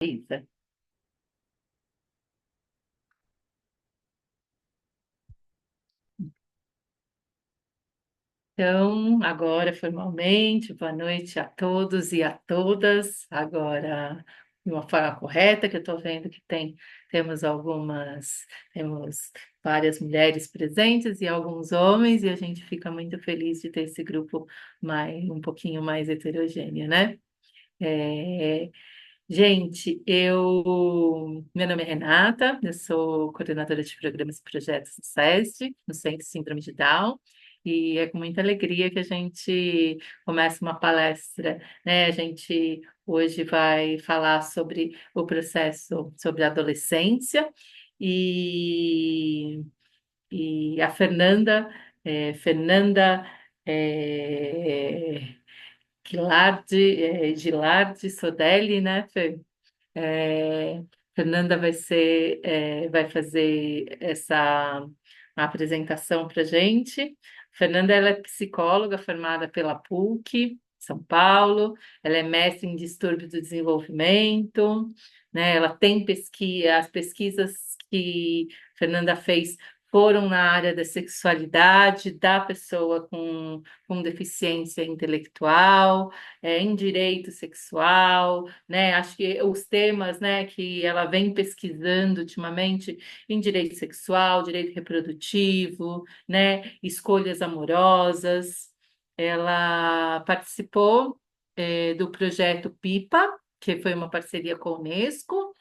Isa. Então, agora formalmente, boa noite a todos e a todas. Agora, de uma forma correta, que eu estou vendo que temos várias mulheres presentes e alguns homens, e a gente fica muito feliz de ter esse grupo um pouquinho mais heterogêneo, né? É, Gente, meu nome é Renata, eu sou coordenadora de programas e projetos do SESC, no Centro Síndrome de Down, e é com muita alegria que a gente começa uma palestra, né? A gente hoje vai falar sobre o processo, sobre a adolescência, e, e a Fernanda é, Gilardi Sodelli, né, Fê? É, Fernanda vai fazer essa apresentação para gente. Fernanda, ela é psicóloga formada pela PUC, São Paulo. Ela é mestre em distúrbio do desenvolvimento, né? Ela tem as pesquisas que Fernanda fez foram na área da sexualidade da pessoa com deficiência intelectual, em direito sexual, né? Acho que os temas, né, que ela vem pesquisando ultimamente em direito sexual, direito reprodutivo, né, escolhas amorosas. Ela participou, do projeto PIPA, que foi uma parceria com a Unesco.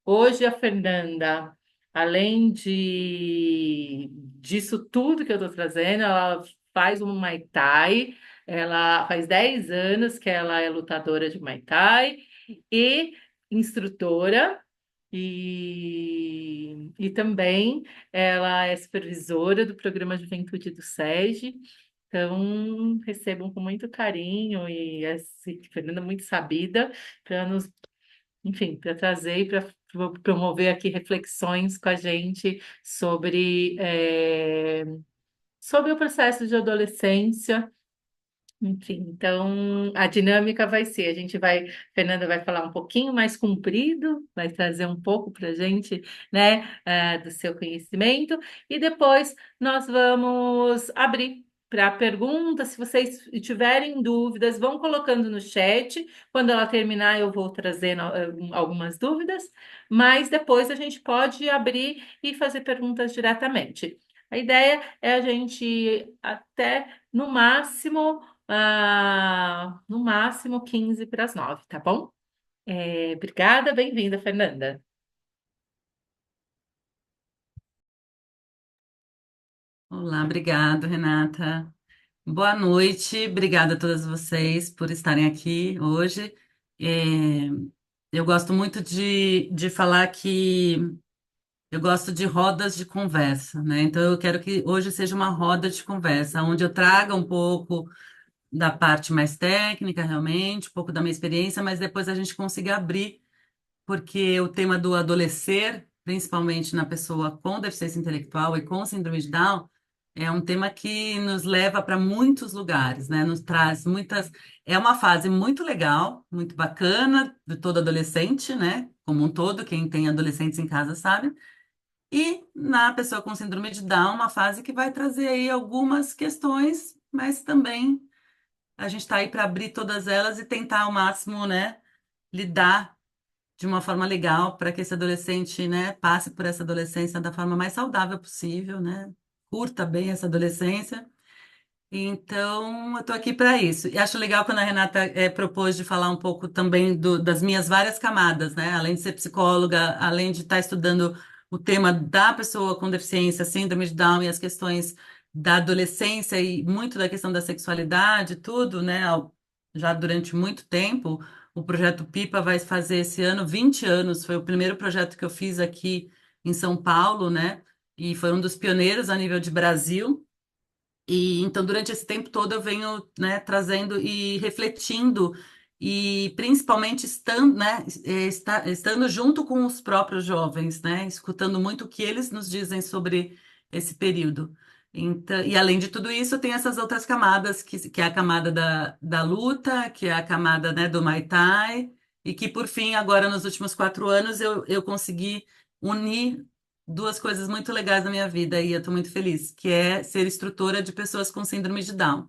Hoje a Fernanda, além disso tudo que eu estou trazendo, ela faz um Muay Thai. Ela faz 10 anos que ela é lutadora de Muay Thai e instrutora. E também ela é supervisora do programa Juventude do SESI. Então, recebam com muito carinho e assim, Fernanda é muito sabida para nos, enfim, para trazer e para promover aqui reflexões com a gente sobre o processo de adolescência. Enfim, então a dinâmica vai ser, Fernanda vai falar um pouquinho mais comprido, vai trazer um pouco para a gente, né, do seu conhecimento, e depois nós vamos abrir para perguntas. Se vocês tiverem dúvidas, vão colocando no chat. Quando ela terminar, eu vou trazendo algumas dúvidas, mas depois a gente pode abrir e fazer perguntas diretamente. A ideia é a gente até no máximo 15 para as 9, tá bom? Obrigada, bem-vinda, Fernanda. Olá, obrigado, Renata. Boa noite, obrigada a todas vocês por estarem aqui hoje. É, eu gosto muito de falar que eu gosto de rodas de conversa, né? Então, eu quero que hoje seja uma roda de conversa, onde eu traga um pouco da parte mais técnica, realmente, um pouco da minha experiência, mas depois a gente consiga abrir, porque o tema do adolescer, principalmente na pessoa com deficiência intelectual e com síndrome de Down, é um tema que nos leva para muitos lugares, né? Nos traz muitas. É uma fase muito legal, muito bacana de todo adolescente, né? Como um todo, quem tem adolescentes em casa sabe. E na pessoa com síndrome de Down, uma fase que vai trazer aí algumas questões, mas também a gente está aí para abrir todas elas e tentar ao máximo, né? Lidar de uma forma legal para que esse adolescente, né, passe por essa adolescência da forma mais saudável possível, né? Curta bem essa adolescência. Então, eu estou aqui para isso. E acho legal quando a Renata propôs de falar um pouco também das minhas várias camadas, né? Além de ser psicóloga, além de estar estudando o tema da pessoa com deficiência, síndrome de Down e as questões da adolescência e muito da questão da sexualidade, tudo, né? Já durante muito tempo, o projeto Pipa vai fazer esse ano 20 anos. Foi o primeiro projeto que eu fiz aqui em São Paulo, né? E foi um dos pioneiros a nível de Brasil. E então, durante esse tempo todo, eu venho, né, trazendo e refletindo, e principalmente estando junto com os próprios jovens, né, escutando muito o que eles nos dizem sobre esse período. Então, e além de tudo isso, tem essas outras camadas, que é a camada da luta, que é a camada, né, do Muay Thai, e que, por fim, agora nos últimos 4 anos, eu consegui unir duas coisas muito legais na minha vida e eu estou muito feliz, que é ser instrutora de pessoas com síndrome de Down.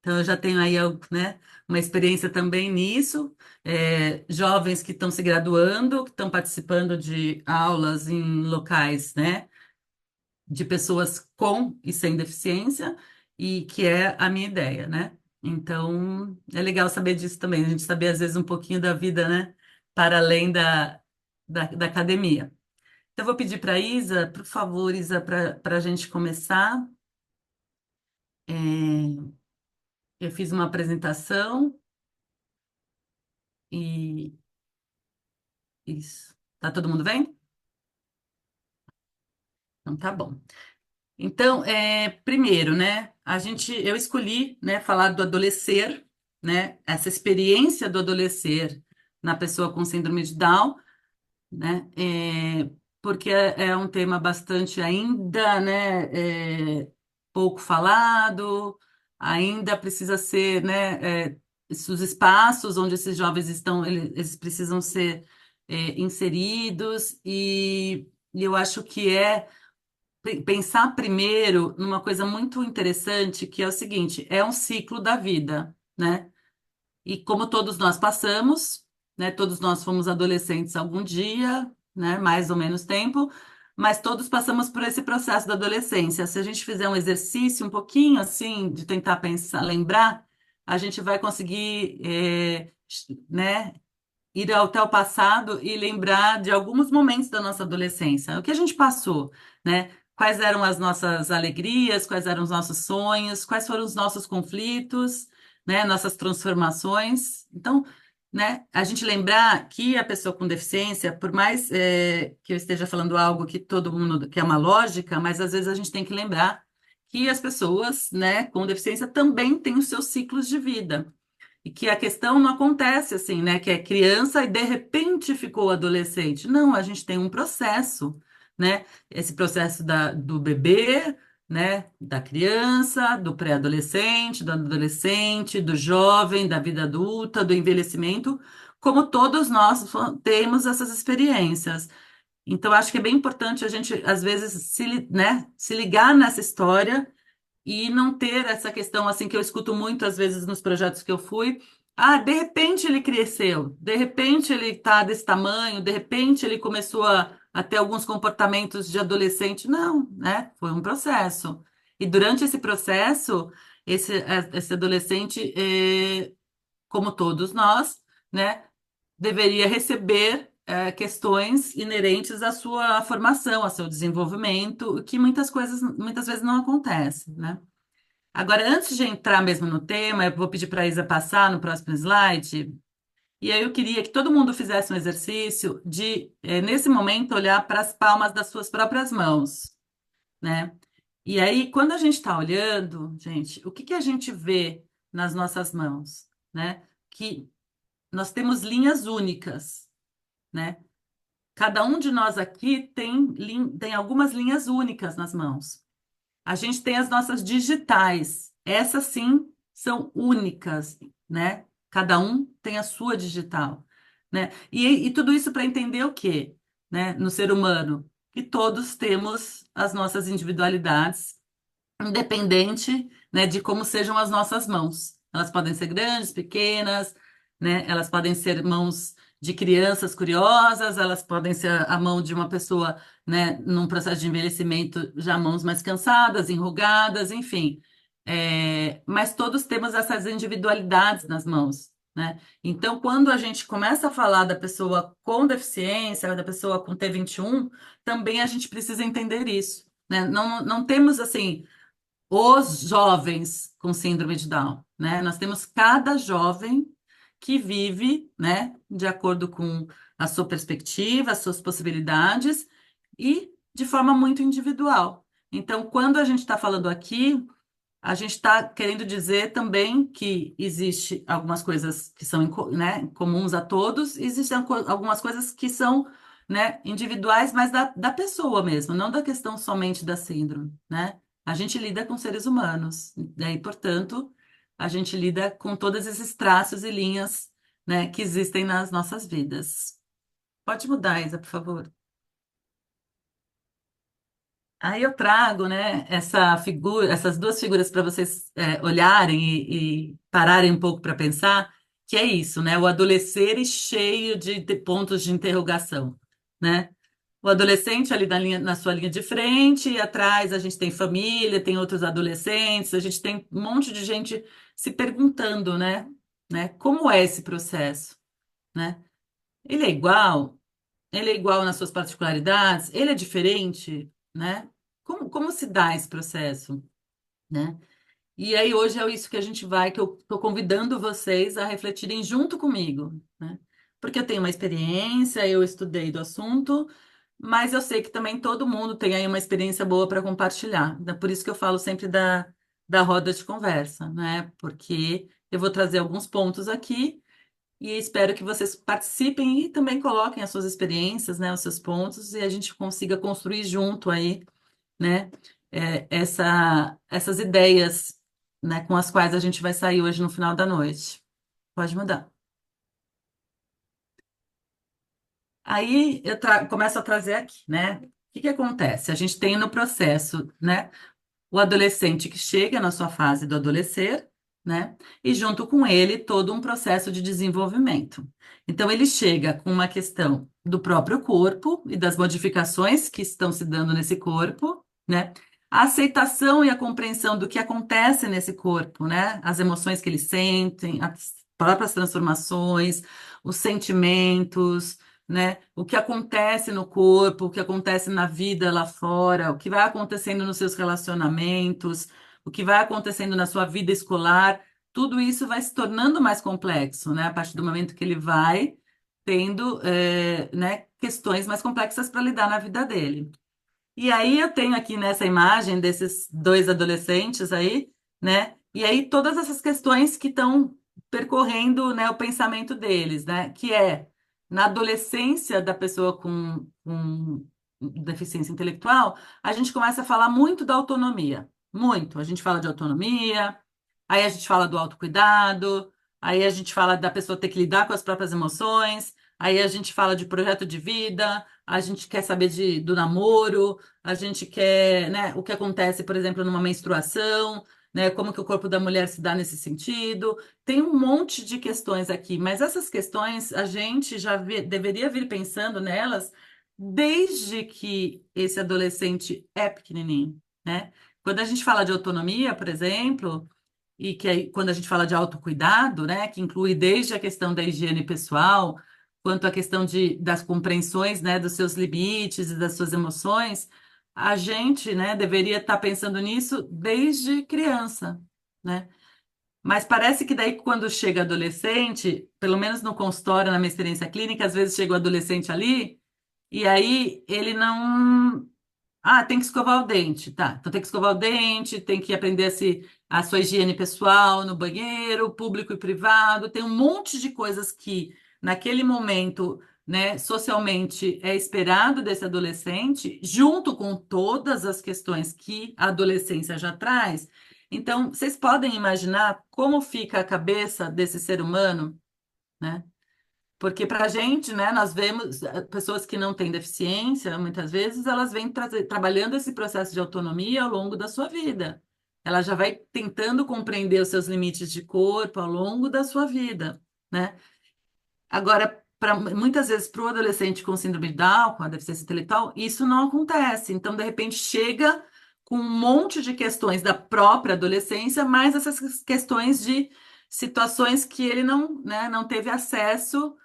Então, eu já tenho aí, né, uma experiência também nisso, jovens que estão se graduando, que estão participando de aulas em locais, né, de pessoas com e sem deficiência, e que é a minha ideia, né? Então, é legal saber disso também, a gente saber, às vezes, um pouquinho da vida, né, para além da academia. Então, eu vou pedir para a Isa, por favor, Isa, para a gente começar. É, eu fiz uma apresentação e isso. Tá todo mundo bem? Então, tá bom. Então, primeiro, né, eu escolhi, né, falar do adolescer, né, essa experiência do adolescer na pessoa com síndrome de Down, né, porque é um tema bastante ainda, né, pouco falado, ainda precisa ser, né, os espaços onde esses jovens estão, eles precisam ser, inseridos e eu acho que pensar primeiro numa coisa muito interessante, que é o seguinte, é um ciclo da vida, né? E como todos nós passamos, né? Todos nós fomos adolescentes algum dia, né? Mais ou menos tempo, mas todos passamos por esse processo da adolescência. Se a gente fizer um exercício um pouquinho assim, de tentar pensar, lembrar, a gente vai conseguir, né? Ir até o passado e lembrar de alguns momentos da nossa adolescência. O que a gente passou, né? Quais eram as nossas alegrias, quais eram os nossos sonhos, quais foram os nossos conflitos, né? Nossas transformações. Então, né? A gente lembrar que a pessoa com deficiência, por mais que eu esteja falando algo que todo mundo, que é uma lógica, mas às vezes a gente tem que lembrar que as pessoas, né, com deficiência também têm os seus ciclos de vida. E que a questão não acontece assim, né? Que é criança e de repente ficou adolescente. Não, a gente tem um processo, né? Esse processo do bebê, né? Da criança, do pré-adolescente, do adolescente, do jovem, da vida adulta, do envelhecimento, como todos nós temos essas experiências. Então, acho que é bem importante a gente, às vezes, né? Se ligar nessa história e não ter essa questão assim que eu escuto muito às vezes nos projetos que eu fui. Ah, de repente ele cresceu, de repente ele está desse tamanho, de repente ele começou a ter alguns comportamentos de adolescente. Não, né? Foi um processo. E durante esse processo, esse adolescente, como todos nós, né, deveria receber questões inerentes à sua formação, ao seu desenvolvimento, o que muitas vezes não acontece, né? Agora, antes de entrar mesmo no tema, eu vou pedir para a Isa passar no próximo slide. E aí eu queria que todo mundo fizesse um exercício de, nesse momento, olhar para as palmas das suas próprias mãos, né? E aí, quando a gente está olhando, gente, o que que a gente vê nas nossas mãos, né? Que nós temos linhas únicas, né? Cada um de nós aqui tem algumas linhas únicas nas mãos. A gente tem as nossas digitais. Essas sim são únicas, né? Cada um tem a sua digital, né? E tudo isso para entender o quê, né? No ser humano, que todos temos as nossas individualidades, independente, né, de como sejam as nossas mãos. Elas podem ser grandes, pequenas, né? Elas podem ser mãos de crianças curiosas, elas podem ser a mão de uma pessoa, né, num processo de envelhecimento, já mãos mais cansadas, enrugadas, enfim. Mas todos temos essas individualidades nas mãos, né? Então, quando a gente começa a falar da pessoa com deficiência, da pessoa com T21, também a gente precisa entender isso, né? Não temos assim os jovens com síndrome de Down, né? Nós temos cada jovem que vive, né, de acordo com a sua perspectiva, as suas possibilidades e de forma muito individual. Então, quando a gente está falando aqui, a gente está querendo dizer também que existe algumas coisas que são, né, comuns a todos, e existem algumas coisas que são, né, individuais, mas da pessoa mesmo, não da questão somente da síndrome, né? A gente lida com seres humanos, né, e, portanto, a gente lida com todos esses traços e linhas, né, que existem nas nossas vidas. Pode mudar, Isa, por favor. Aí eu trago, né, essa figura, essas duas figuras para vocês olharem e pararem um pouco para pensar, que é isso, né? O adolescer e cheio de pontos de interrogação, né? O adolescente ali na sua linha de frente, e atrás a gente tem família, tem outros adolescentes, a gente tem um monte de gente se perguntando, né? Como é esse processo, né? Ele é igual? Ele é igual nas suas particularidades? Ele é diferente, né? Como se dá esse processo, né? E aí hoje é isso que a gente vai, que eu estou convidando vocês a refletirem junto comigo, né? Porque eu tenho uma experiência, eu estudei do assunto, mas eu sei que também todo mundo tem aí uma experiência boa para compartilhar. Por isso que eu falo sempre da roda de conversa, né? Porque eu vou trazer alguns pontos aqui e espero que vocês participem e também coloquem as suas experiências, né, os seus pontos, e a gente consiga construir junto aí, né, essas ideias, né, com as quais a gente vai sair hoje no final da noite. Pode mudar. Aí começo a trazer aqui, né? O que que acontece? A gente tem no processo, né? O adolescente que chega na sua fase do adolescer, né? E junto com ele todo um processo de desenvolvimento. Então ele chega com uma questão do próprio corpo e das modificações que estão se dando nesse corpo, né? A aceitação e a compreensão do que acontece nesse corpo, né? As emoções que ele sente, as próprias transformações, os sentimentos, né? O que acontece no corpo, o que acontece na vida lá fora, o que vai acontecendo nos seus relacionamentos, o que vai acontecendo na sua vida escolar, tudo isso vai se tornando mais complexo, né? A partir do momento que ele vai tendo, né, questões mais complexas para lidar na vida dele. E aí eu tenho aqui nessa imagem desses dois adolescentes aí, né? E aí todas essas questões que estão percorrendo, né, o pensamento deles, né? Que é na adolescência da pessoa com deficiência intelectual, a gente começa a falar muito da autonomia, muito. A gente fala de autonomia, aí a gente fala do autocuidado, aí a gente fala da pessoa ter que lidar com as próprias emoções, aí a gente fala de projeto de vida, a gente quer saber do namoro, a gente quer, né, o que acontece, por exemplo, numa menstruação, né, como que o corpo da mulher se dá nesse sentido. Tem um monte de questões aqui, mas essas questões a gente já deveria vir pensando nelas desde que esse adolescente é pequenininho, né? Quando a gente fala de autonomia, por exemplo, e que aí, quando a gente fala de autocuidado, né, que inclui desde a questão da higiene pessoal, quanto a questão das compreensões, né, dos seus limites e das suas emoções, a gente, né, deveria estar pensando nisso desde criança, né? Mas parece que daí quando chega adolescente, pelo menos no consultório, na minha experiência clínica, às vezes chega o adolescente ali e aí ele não tem que escovar o dente, tá? Então tem que escovar o dente, tem que aprender a sua higiene pessoal no banheiro, público e privado. Tem um monte de coisas que, naquele momento, né, socialmente é esperado desse adolescente, junto com todas as questões que a adolescência já traz. Então, vocês podem imaginar como fica a cabeça desse ser humano, né? Porque para a gente, né, nós vemos pessoas que não têm deficiência, muitas vezes elas vêm trabalhando esse processo de autonomia ao longo da sua vida. Ela já vai tentando compreender os seus limites de corpo ao longo da sua vida, né? Agora, muitas vezes, para o adolescente com síndrome de Down, com a deficiência intelectual, isso não acontece. Então, de repente, chega com um monte de questões da própria adolescência, mais essas questões de situações que ele não, né, não teve acesso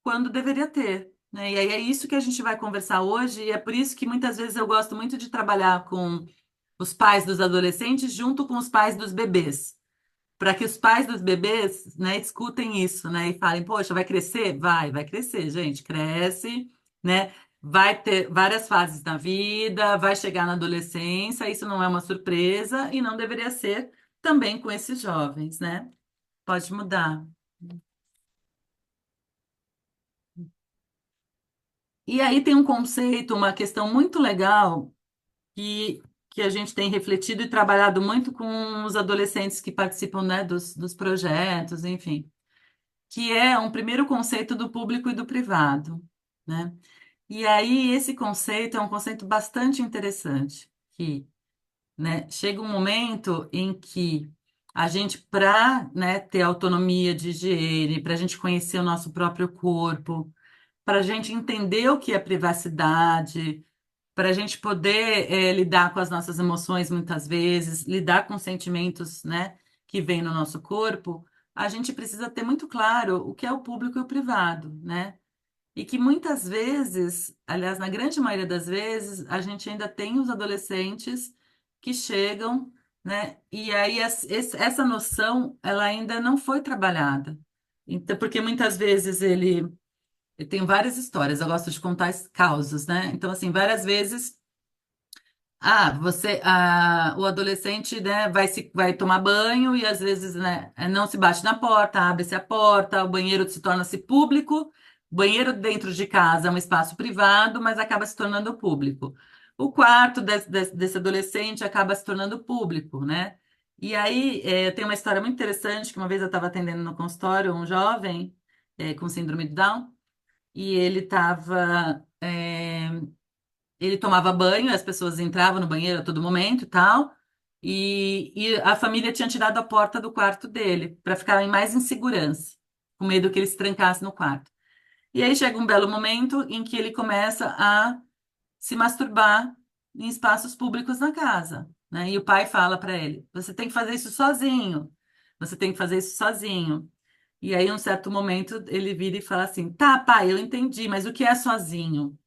quando deveria ter, né? E aí é isso que a gente vai conversar hoje, e é por isso que muitas vezes eu gosto muito de trabalhar com os pais dos adolescentes junto com os pais dos bebês, para que os pais dos bebês, né, escutem isso, né, e falem, poxa, vai crescer? Vai crescer, gente, cresce, né? Vai ter várias fases na vida, vai chegar na adolescência, isso não é uma surpresa e não deveria ser também com esses jovens, né? Pode mudar. E aí tem um conceito, uma questão muito legal que a gente tem refletido e trabalhado muito com os adolescentes que participam, né, dos projetos, enfim. que é um primeiro conceito do público e do privado, né? E aí esse conceito é um conceito bastante interessante, que, né, chega um momento em que a gente, para, né, ter autonomia de higiene, para a gente conhecer o nosso próprio corpo, para a gente entender o que é privacidade, para a gente poder lidar com as nossas emoções muitas vezes, lidar com sentimentos, né, que vêm no nosso corpo, a gente precisa ter muito claro o que é o público e o privado, né? E que muitas vezes, aliás, na grande maioria das vezes, a gente ainda tem os adolescentes que chegam, né? E aí essa noção, ela ainda não foi trabalhada. Então, porque muitas vezes ele tem várias histórias, eu gosto de contar causos, né? Então, assim, várias vezes o adolescente, né, vai tomar banho e às vezes, né, não se bate na porta, abre-se a porta, o banheiro se torna-se público, o banheiro dentro de casa é um espaço privado, mas acaba se tornando público. O quarto desse adolescente acaba se tornando público, né? E aí, tem uma história muito interessante que uma vez eu estava atendendo no consultório um jovem, com síndrome de Down, e ele tomava banho, as pessoas entravam no banheiro a todo momento e tal, e a família tinha tirado a porta do quarto dele para ficar mais em segurança, com medo que ele se trancasse no quarto. E aí chega um belo momento em que ele começa a se masturbar em espaços públicos na casa, né? E o pai fala para ele: você tem que fazer isso sozinho, você tem que fazer isso sozinho. E aí, em um certo momento, ele vira e fala assim: tá, pai, eu entendi, mas o que é sozinho?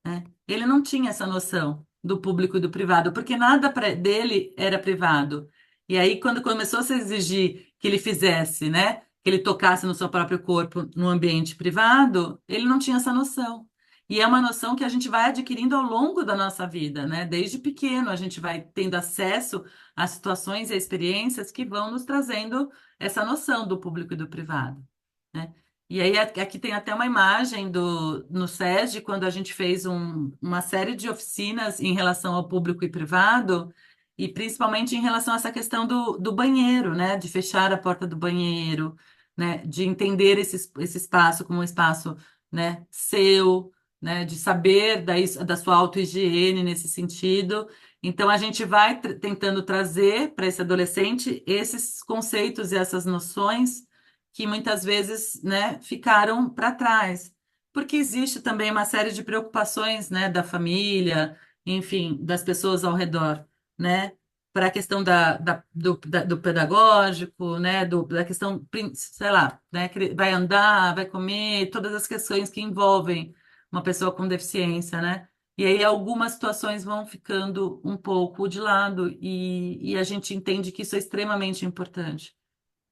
Né? Ele não tinha essa noção do público e do privado, porque nada dele era privado. E aí, quando começou a se exigir que ele fizesse, né, que ele tocasse no seu próprio corpo no ambiente privado, ele não tinha essa noção. E é uma noção que a gente vai adquirindo ao longo da nossa vida, né? Desde pequeno, a gente vai tendo acesso a situações e a experiências que vão nos trazendo essa noção do público e do privado, né? E aí aqui tem até uma imagem no SESD, quando a gente fez uma série de oficinas em relação ao público e privado, e principalmente em relação a essa questão do banheiro, né? De fechar a porta do banheiro, né? De entender esse espaço como um espaço, né, seu, né? De saber da sua autohigiene nesse sentido. Então, a gente vai tentando trazer para esse adolescente esses conceitos e essas noções que muitas vezes, né, ficaram para trás, porque existe também uma série de preocupações, né, da família, enfim, das pessoas ao redor, né, para a questão do pedagógico, né, da questão, sei lá, né, que vai andar, vai comer, todas as questões que envolvem uma pessoa com deficiência, né? E aí algumas situações vão ficando um pouco de lado e a gente entende que isso é extremamente importante,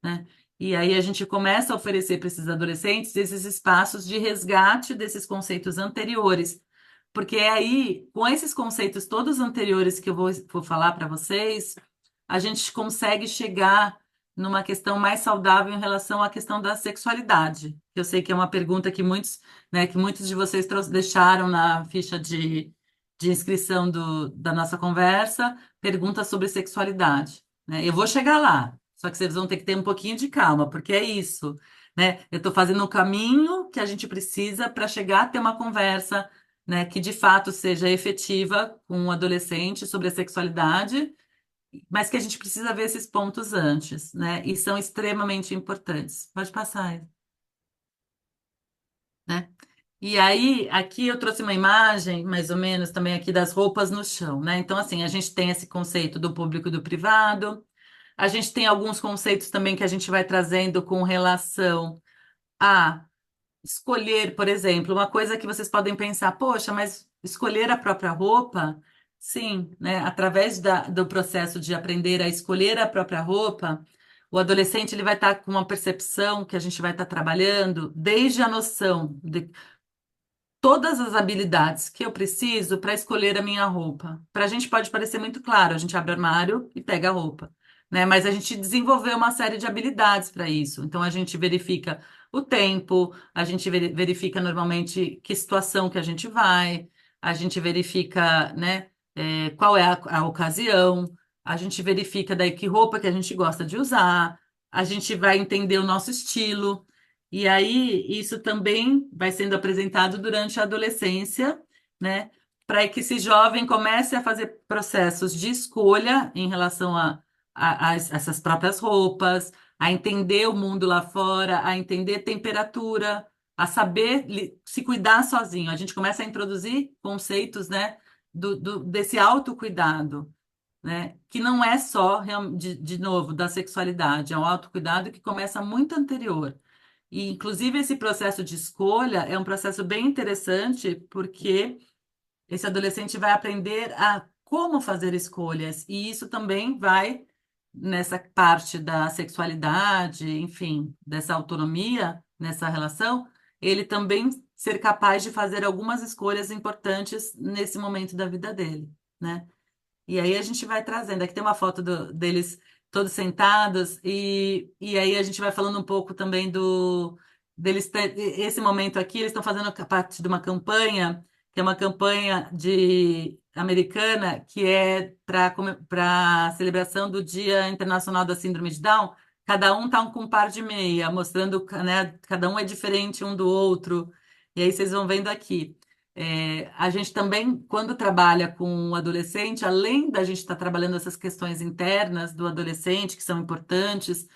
né? E aí a gente começa a oferecer para esses adolescentes esses espaços de resgate desses conceitos anteriores, porque é aí, com esses conceitos todos anteriores que eu vou falar para vocês, a gente consegue chegar numa questão mais saudável em relação à questão da sexualidade. Eu sei que é uma pergunta que muitos de vocês deixaram na ficha de inscrição da nossa conversa, pergunta sobre sexualidade, né? Eu vou chegar lá, só que vocês vão ter que ter um pouquinho de calma, porque é isso, né? Eu estou fazendo o caminho que a gente precisa para chegar a ter uma conversa, né, que de fato seja efetiva com um adolescente sobre a sexualidade, mas que a gente precisa ver esses pontos antes, né? E são extremamente importantes. Pode passar, né? E aí, aqui eu trouxe uma imagem, mais ou menos, também aqui das roupas no chão, né? Então, assim, a gente tem esse conceito do público e do privado, a gente tem alguns conceitos também que a gente vai trazendo com relação a escolher, por exemplo, uma coisa que vocês podem pensar, poxa, mas escolher a própria roupa, sim, né? Através do processo de aprender a escolher a própria roupa, o adolescente ele vai estar com uma percepção que a gente vai estar trabalhando desde a noção de todas as habilidades que eu preciso para escolher a minha roupa. Para a gente pode parecer muito claro, a gente abre o armário e pega a roupa, né? Mas a gente desenvolveu uma série de habilidades para isso. Então a gente verifica o tempo, a gente verifica normalmente que situação que a gente vai, a gente verifica, né, qual é a ocasião, a gente verifica daí que roupa que a gente gosta de usar, a gente vai entender o nosso estilo. E aí, isso também vai sendo apresentado durante a adolescência, né? Para que esse jovem comece a fazer processos de escolha em relação a essas próprias roupas, a entender o mundo lá fora, a entender temperatura, a saber se cuidar sozinho. A gente começa a introduzir conceitos, né, desse autocuidado, né? Que não é só, de novo, da sexualidade, é um autocuidado que começa muito anterior. E, inclusive, esse processo de escolha é um processo bem interessante, porque esse adolescente vai aprender a como fazer escolhas, e isso também vai, nessa parte da sexualidade, enfim, dessa autonomia nessa relação, ele também ser capaz de fazer algumas escolhas importantes nesse momento da vida dele, né? E aí a gente vai trazendo. Aqui tem uma foto deles todos sentados, e aí a gente vai falando um pouco também esse momento aqui, eles estão fazendo parte de uma campanha, que é uma campanha de americana, que é para a celebração do Dia Internacional da Síndrome de Down. Cada um tá com um par de meia, mostrando, né, cada um é diferente um do outro. E aí vocês vão vendo aqui. A gente também, quando trabalha com o adolescente, além da gente estar trabalhando essas questões internas do adolescente, que são importantes,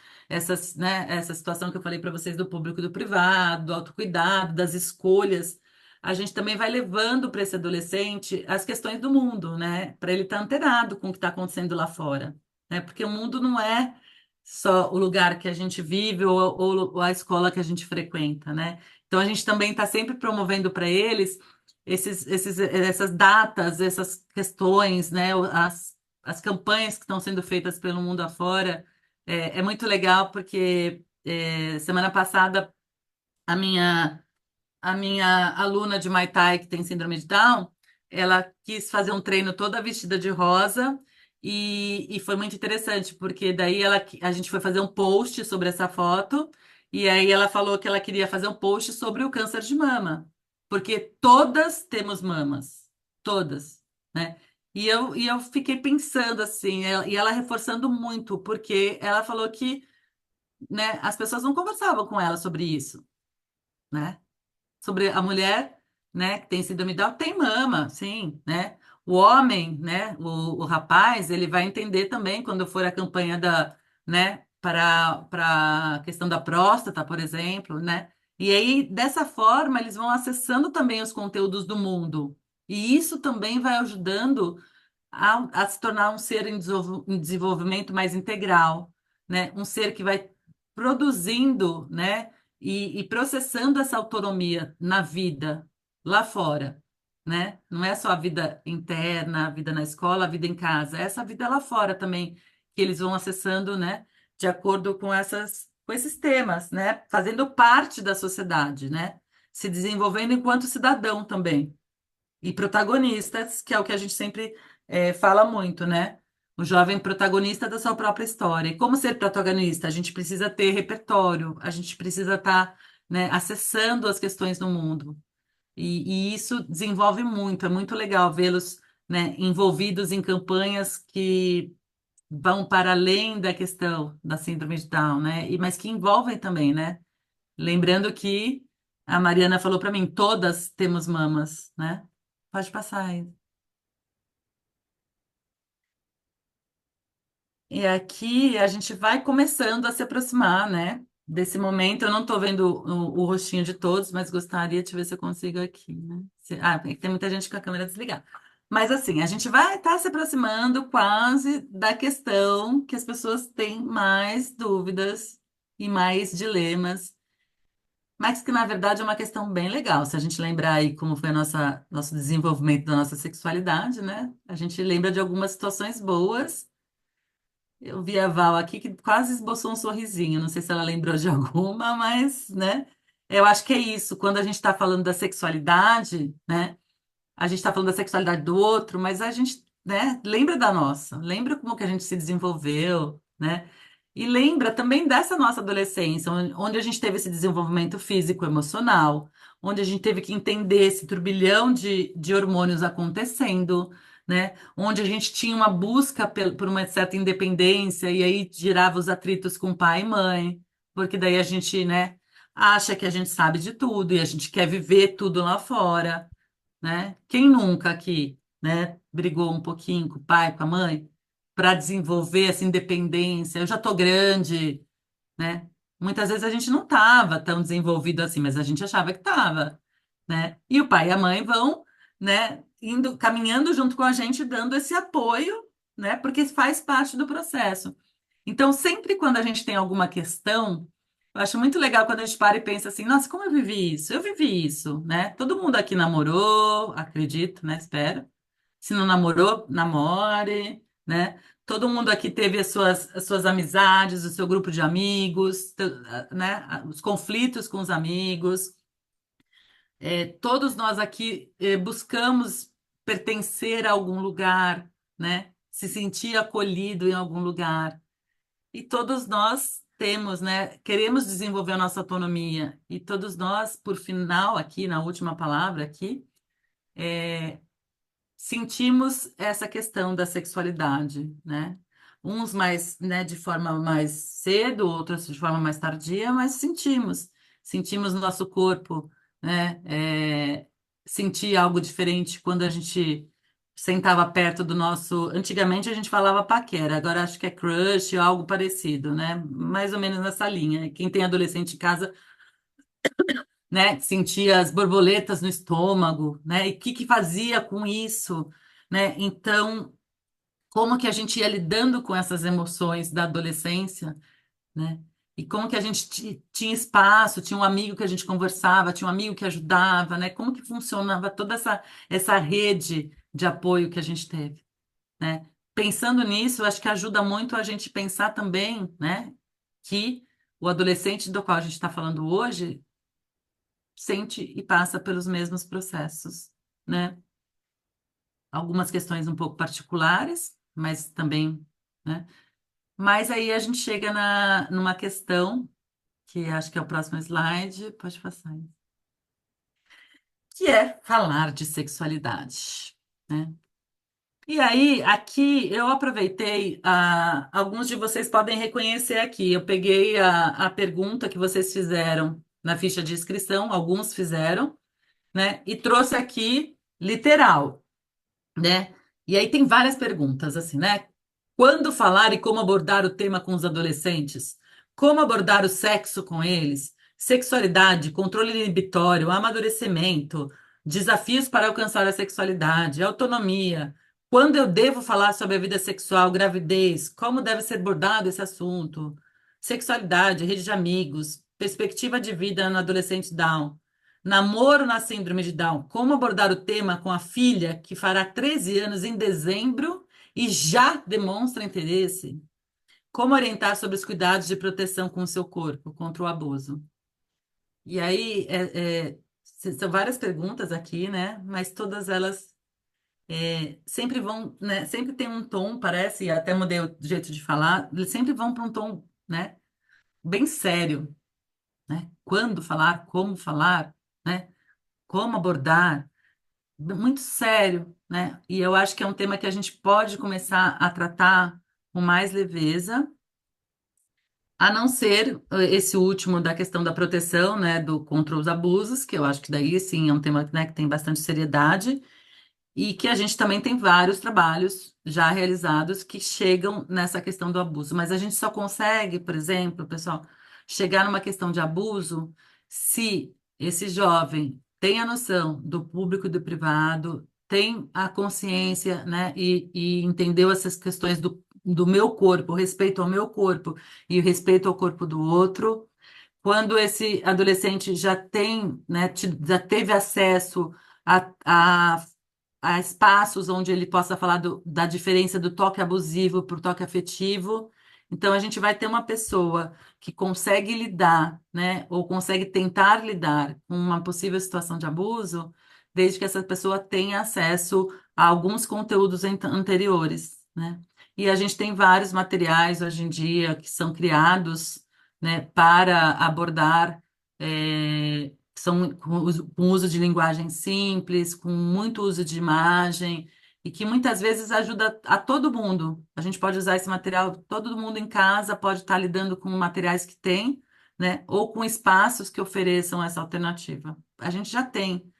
né, essa situação que eu falei para vocês do público e do privado, do autocuidado, das escolhas, a gente também vai levando para esse adolescente as questões do mundo, né, para ele estar antenado com o que está acontecendo lá fora, né, porque o mundo não é só o lugar que a gente vive ou a escola que a gente frequenta, né? Então a gente também está sempre promovendo para eles essas datas, essas questões, né, as campanhas que estão sendo feitas pelo mundo afora. É muito legal porque semana passada a minha, a minha aluna de Muay Thai, que tem síndrome de Down, ela quis fazer um treino toda vestida de rosa e foi muito interessante, porque daí a gente foi fazer um post sobre essa foto e aí ela falou que ela queria fazer um post sobre o câncer de mama, porque todas temos mamas, todas, né? E eu fiquei pensando assim, e ela reforçando muito, porque ela falou que, né, as pessoas não conversavam com ela sobre isso, né? Sobre a mulher, né, que tem síndrome de Down, tem mama, sim, né? O homem, né, o rapaz, ele vai entender também quando for a campanha né, para a questão da próstata, por exemplo, né? E aí, dessa forma, eles vão acessando também os conteúdos do mundo. E isso também vai ajudando a se tornar um ser em desenvolvimento mais integral, né? Um ser que vai produzindo, né? E processando essa autonomia na vida lá fora, né? Não é só a vida interna, a vida na escola, a vida em casa, é essa vida lá fora também que eles vão acessando, né? De acordo com com esses temas, né? Fazendo parte da sociedade, né? Se desenvolvendo enquanto cidadão também e protagonistas, que é o que a gente sempre fala muito, né? O jovem protagonista da sua própria história. E como ser protagonista? A gente precisa ter repertório, a gente precisa estar, né, acessando as questões do mundo. E isso desenvolve muito, é muito legal vê-los, né, envolvidos em campanhas que vão para além da questão da síndrome de Down, né? Mas que envolvem também, né? Lembrando que a Mariana falou para mim, todas temos mamas, né? Pode passar aí. E aqui a gente vai começando a se aproximar, né? Desse momento. Eu não estou vendo o rostinho de todos, mas gostaria de ver se eu consigo aqui, né? Tem muita gente com a câmera desligada. Mas assim, a gente vai estar se aproximando quase da questão que as pessoas têm mais dúvidas e mais dilemas, mas que na verdade é uma questão bem legal. Se a gente lembrar aí como foi a nosso desenvolvimento da nossa sexualidade, né? A gente lembra de algumas situações boas. Eu vi a Val aqui que quase esboçou um sorrisinho. Não sei se ela lembrou de alguma, mas, né? Eu acho que é isso. Quando a gente está falando da sexualidade, né? A gente está falando da sexualidade do outro, mas a gente, né? Lembra da nossa. Lembra como que a gente se desenvolveu, né? E lembra também dessa nossa adolescência, onde a gente teve esse desenvolvimento físico, emocional, onde a gente teve que entender esse turbilhão de hormônios acontecendo, né? Onde a gente tinha uma busca por uma certa independência e aí girava os atritos com pai e mãe, porque daí a gente, né? acha que a gente sabe de tudo e a gente quer viver tudo lá fora, né? Quem nunca aqui, né, brigou um pouquinho com o pai, com a mãe, para desenvolver essa independência? Eu já tô grande, né? Muitas vezes a gente não estava tão desenvolvido assim, mas a gente achava que estava, né? E o pai e a mãe vão, né, indo, caminhando junto com a gente, dando esse apoio, né? Porque faz parte do processo. Então, sempre quando a gente tem alguma questão, eu acho muito legal quando a gente para e pensa assim, nossa, como eu vivi isso? Eu vivi isso, né? Todo mundo aqui namorou, acredito, né? Espero. Se não namorou, namore, né? Todo mundo aqui teve as suas amizades, o seu grupo de amigos, né? Os conflitos com os amigos. Todos nós aqui buscamos pertencer a algum lugar, né? Se sentir acolhido em algum lugar. E todos nós temos, né? Queremos desenvolver a nossa autonomia. E todos nós, por final, aqui na última palavra aqui, sentimos essa questão da sexualidade, né? Uns mais, né, de forma mais cedo, outros de forma mais tardia, mas sentimos no nosso corpo, né? Sentir algo diferente quando a gente sentava perto do nosso. Antigamente a gente falava paquera, agora acho que é crush ou algo parecido, né? Mais ou menos nessa linha. Quem tem adolescente em casa, né? Sentia as borboletas no estômago, né? E o que que fazia com isso, né? Então, como que a gente ia lidando com essas emoções da adolescência, né? E como que a gente tinha espaço, tinha um amigo que a gente conversava, tinha um amigo que ajudava, né? Como que funcionava toda essa rede de apoio que a gente teve, né? Pensando nisso, acho que ajuda muito a gente pensar também, né? Que o adolescente do qual a gente está falando hoje sente e passa pelos mesmos processos, né? Algumas questões um pouco particulares, mas também, né? Mas aí a gente chega numa questão, que acho que é o próximo slide, pode passar, que é falar de sexualidade, né? E aí, aqui eu aproveitei, alguns de vocês podem reconhecer aqui, eu peguei a pergunta que vocês fizeram na ficha de inscrição, alguns fizeram, né? E trouxe aqui literal, né? E aí tem várias perguntas, assim, né? Quando falar e como abordar o tema com os adolescentes? Como abordar o sexo com eles? Sexualidade, controle inibitório, amadurecimento, desafios para alcançar a sexualidade, autonomia. Quando eu devo falar sobre a vida sexual, gravidez? Como deve ser abordado esse assunto? Sexualidade, rede de amigos, perspectiva de vida no adolescente Down. Namoro na síndrome de Down. Como abordar o tema com a filha que fará 13 anos em dezembro e já demonstra interesse? Como orientar sobre os cuidados de proteção com o seu corpo contra o abuso? E aí, são várias perguntas aqui, né? Mas todas elas sempre vão, né? Sempre tem um tom, parece, e até mudei o jeito de falar, eles sempre vão para um tom, né? Bem sério, né? Quando falar, né? Como abordar, muito sério, né? E eu acho que é um tema que a gente pode começar a tratar com mais leveza, a não ser esse último da questão da proteção, né, do contra os abusos, que eu acho que daí sim é um tema, né, que tem bastante seriedade e que a gente também tem vários trabalhos já realizados que chegam nessa questão do abuso, mas a gente só consegue, por exemplo, pessoal, chegar numa questão de abuso se esse jovem tem a noção do público e do privado, tem a consciência, né, e entendeu essas questões do meu corpo, o respeito ao meu corpo e o respeito ao corpo do outro. Quando esse adolescente já tem, né, já teve acesso a a espaços onde ele possa falar da diferença do toque abusivo para o toque afetivo. Então, a gente vai ter uma pessoa que consegue lidar, né, ou consegue tentar lidar com uma possível situação de abuso, desde que essa pessoa tenha acesso a alguns conteúdos anteriores, né? E a gente tem vários materiais hoje em dia que são criados, né, para abordar. São com uso de linguagem simples, com muito uso de imagem, e que muitas vezes ajuda a todo mundo. A gente pode usar esse material, todo mundo em casa pode estar lidando com materiais que tem, né? Ou com espaços que ofereçam essa alternativa. A gente já tem,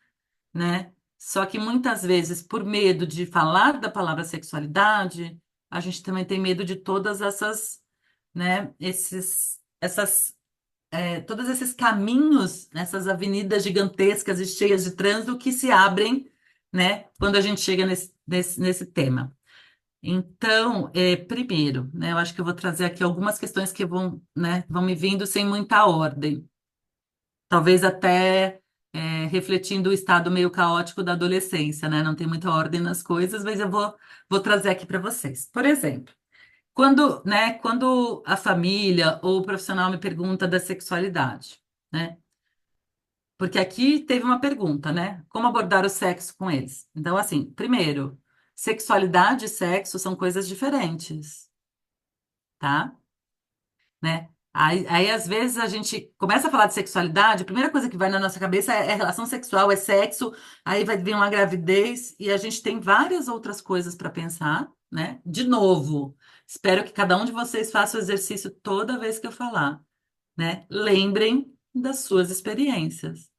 né? Só que muitas vezes, por medo de falar da palavra sexualidade, a gente também tem medo de todas essas, né? Todos esses caminhos, essas avenidas gigantescas e cheias de trânsito que se abrem, né? Quando a gente chega nesse tema. Então, primeiro, né, eu acho que eu vou trazer aqui algumas questões que vão, né, vão me vindo sem muita ordem, talvez até refletindo o estado meio caótico da adolescência, né? Não tem muita ordem nas coisas, mas vou trazer aqui para vocês. Por exemplo, quando a família ou o profissional me pergunta da sexualidade, né? Porque aqui teve uma pergunta, né? Como abordar o sexo com eles? Então, assim, primeiro, sexualidade e sexo são coisas diferentes, tá? Né? Aí, às vezes, a gente começa a falar de sexualidade, a primeira coisa que vai na nossa cabeça é relação sexual, é sexo, aí vai vir uma gravidez, e a gente tem várias outras coisas para pensar, né? De novo, espero que cada um de vocês faça o exercício toda vez que eu falar, né? Lembrem das suas experiências,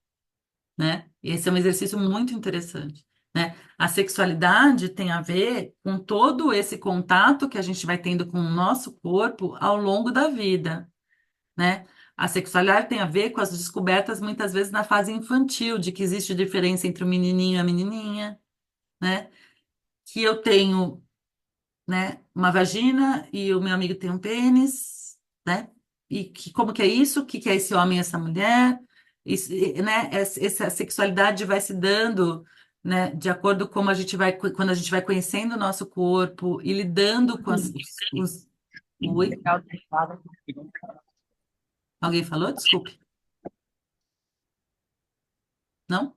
né? Esse é um exercício muito interessante. Né? A sexualidade tem a ver com todo esse contato que a gente vai tendo com o nosso corpo ao longo da vida, né? A sexualidade tem a ver com as descobertas muitas vezes na fase infantil, de que existe diferença entre o menininho e a menininha, né? Que eu tenho, né, uma vagina e o meu amigo tem um pênis, né? E que, como que é isso? O que que é esse homem e essa mulher? Isso, né? Essa sexualidade vai se dando, né, de acordo com como a gente vai, quando a gente vai conhecendo o nosso corpo e lidando com Oi? Alguém falou? Desculpe. Não?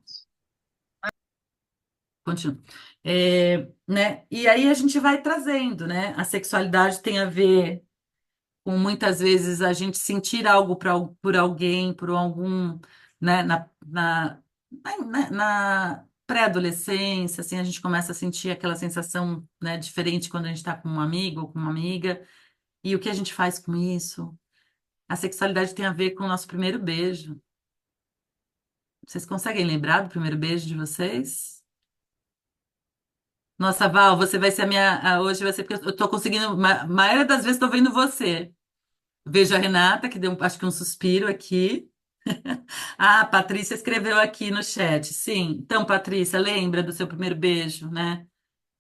Continua. Né? E aí a gente vai trazendo, né? A sexualidade tem a ver com muitas vezes a gente sentir algo por alguém, por algum, né? Na pré-adolescência, assim, a gente começa a sentir aquela sensação, né, diferente quando a gente está com um amigo ou com uma amiga. E o que a gente faz com isso? A sexualidade tem a ver com o nosso primeiro beijo. Vocês conseguem lembrar do primeiro beijo de vocês? Nossa, Val, você vai ser hoje vai ser porque eu tô conseguindo, maioria das vezes estou vendo você. Vejo a Renata, que deu, acho que um suspiro aqui. Ah, a Patrícia escreveu aqui no chat. Sim. Então, Patrícia, lembra do seu primeiro beijo, né?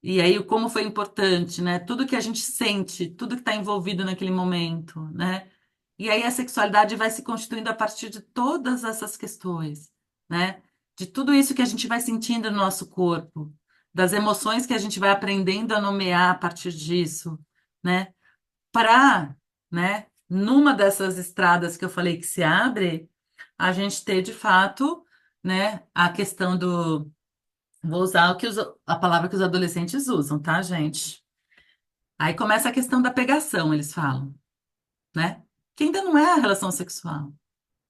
E aí, como foi importante, né? Tudo que a gente sente, tudo que está envolvido naquele momento, né? E aí a sexualidade vai se constituindo a partir de todas essas questões, né? De tudo isso que a gente vai sentindo no nosso corpo, das emoções que a gente vai aprendendo a nomear a partir disso, né? Para, né? Numa dessas estradas que eu falei que se abre, a gente ter de fato, né? A questão do Vou usar a palavra que os adolescentes usam, tá, gente? Aí começa a questão da pegação, eles falam, né? Que ainda não é a relação sexual,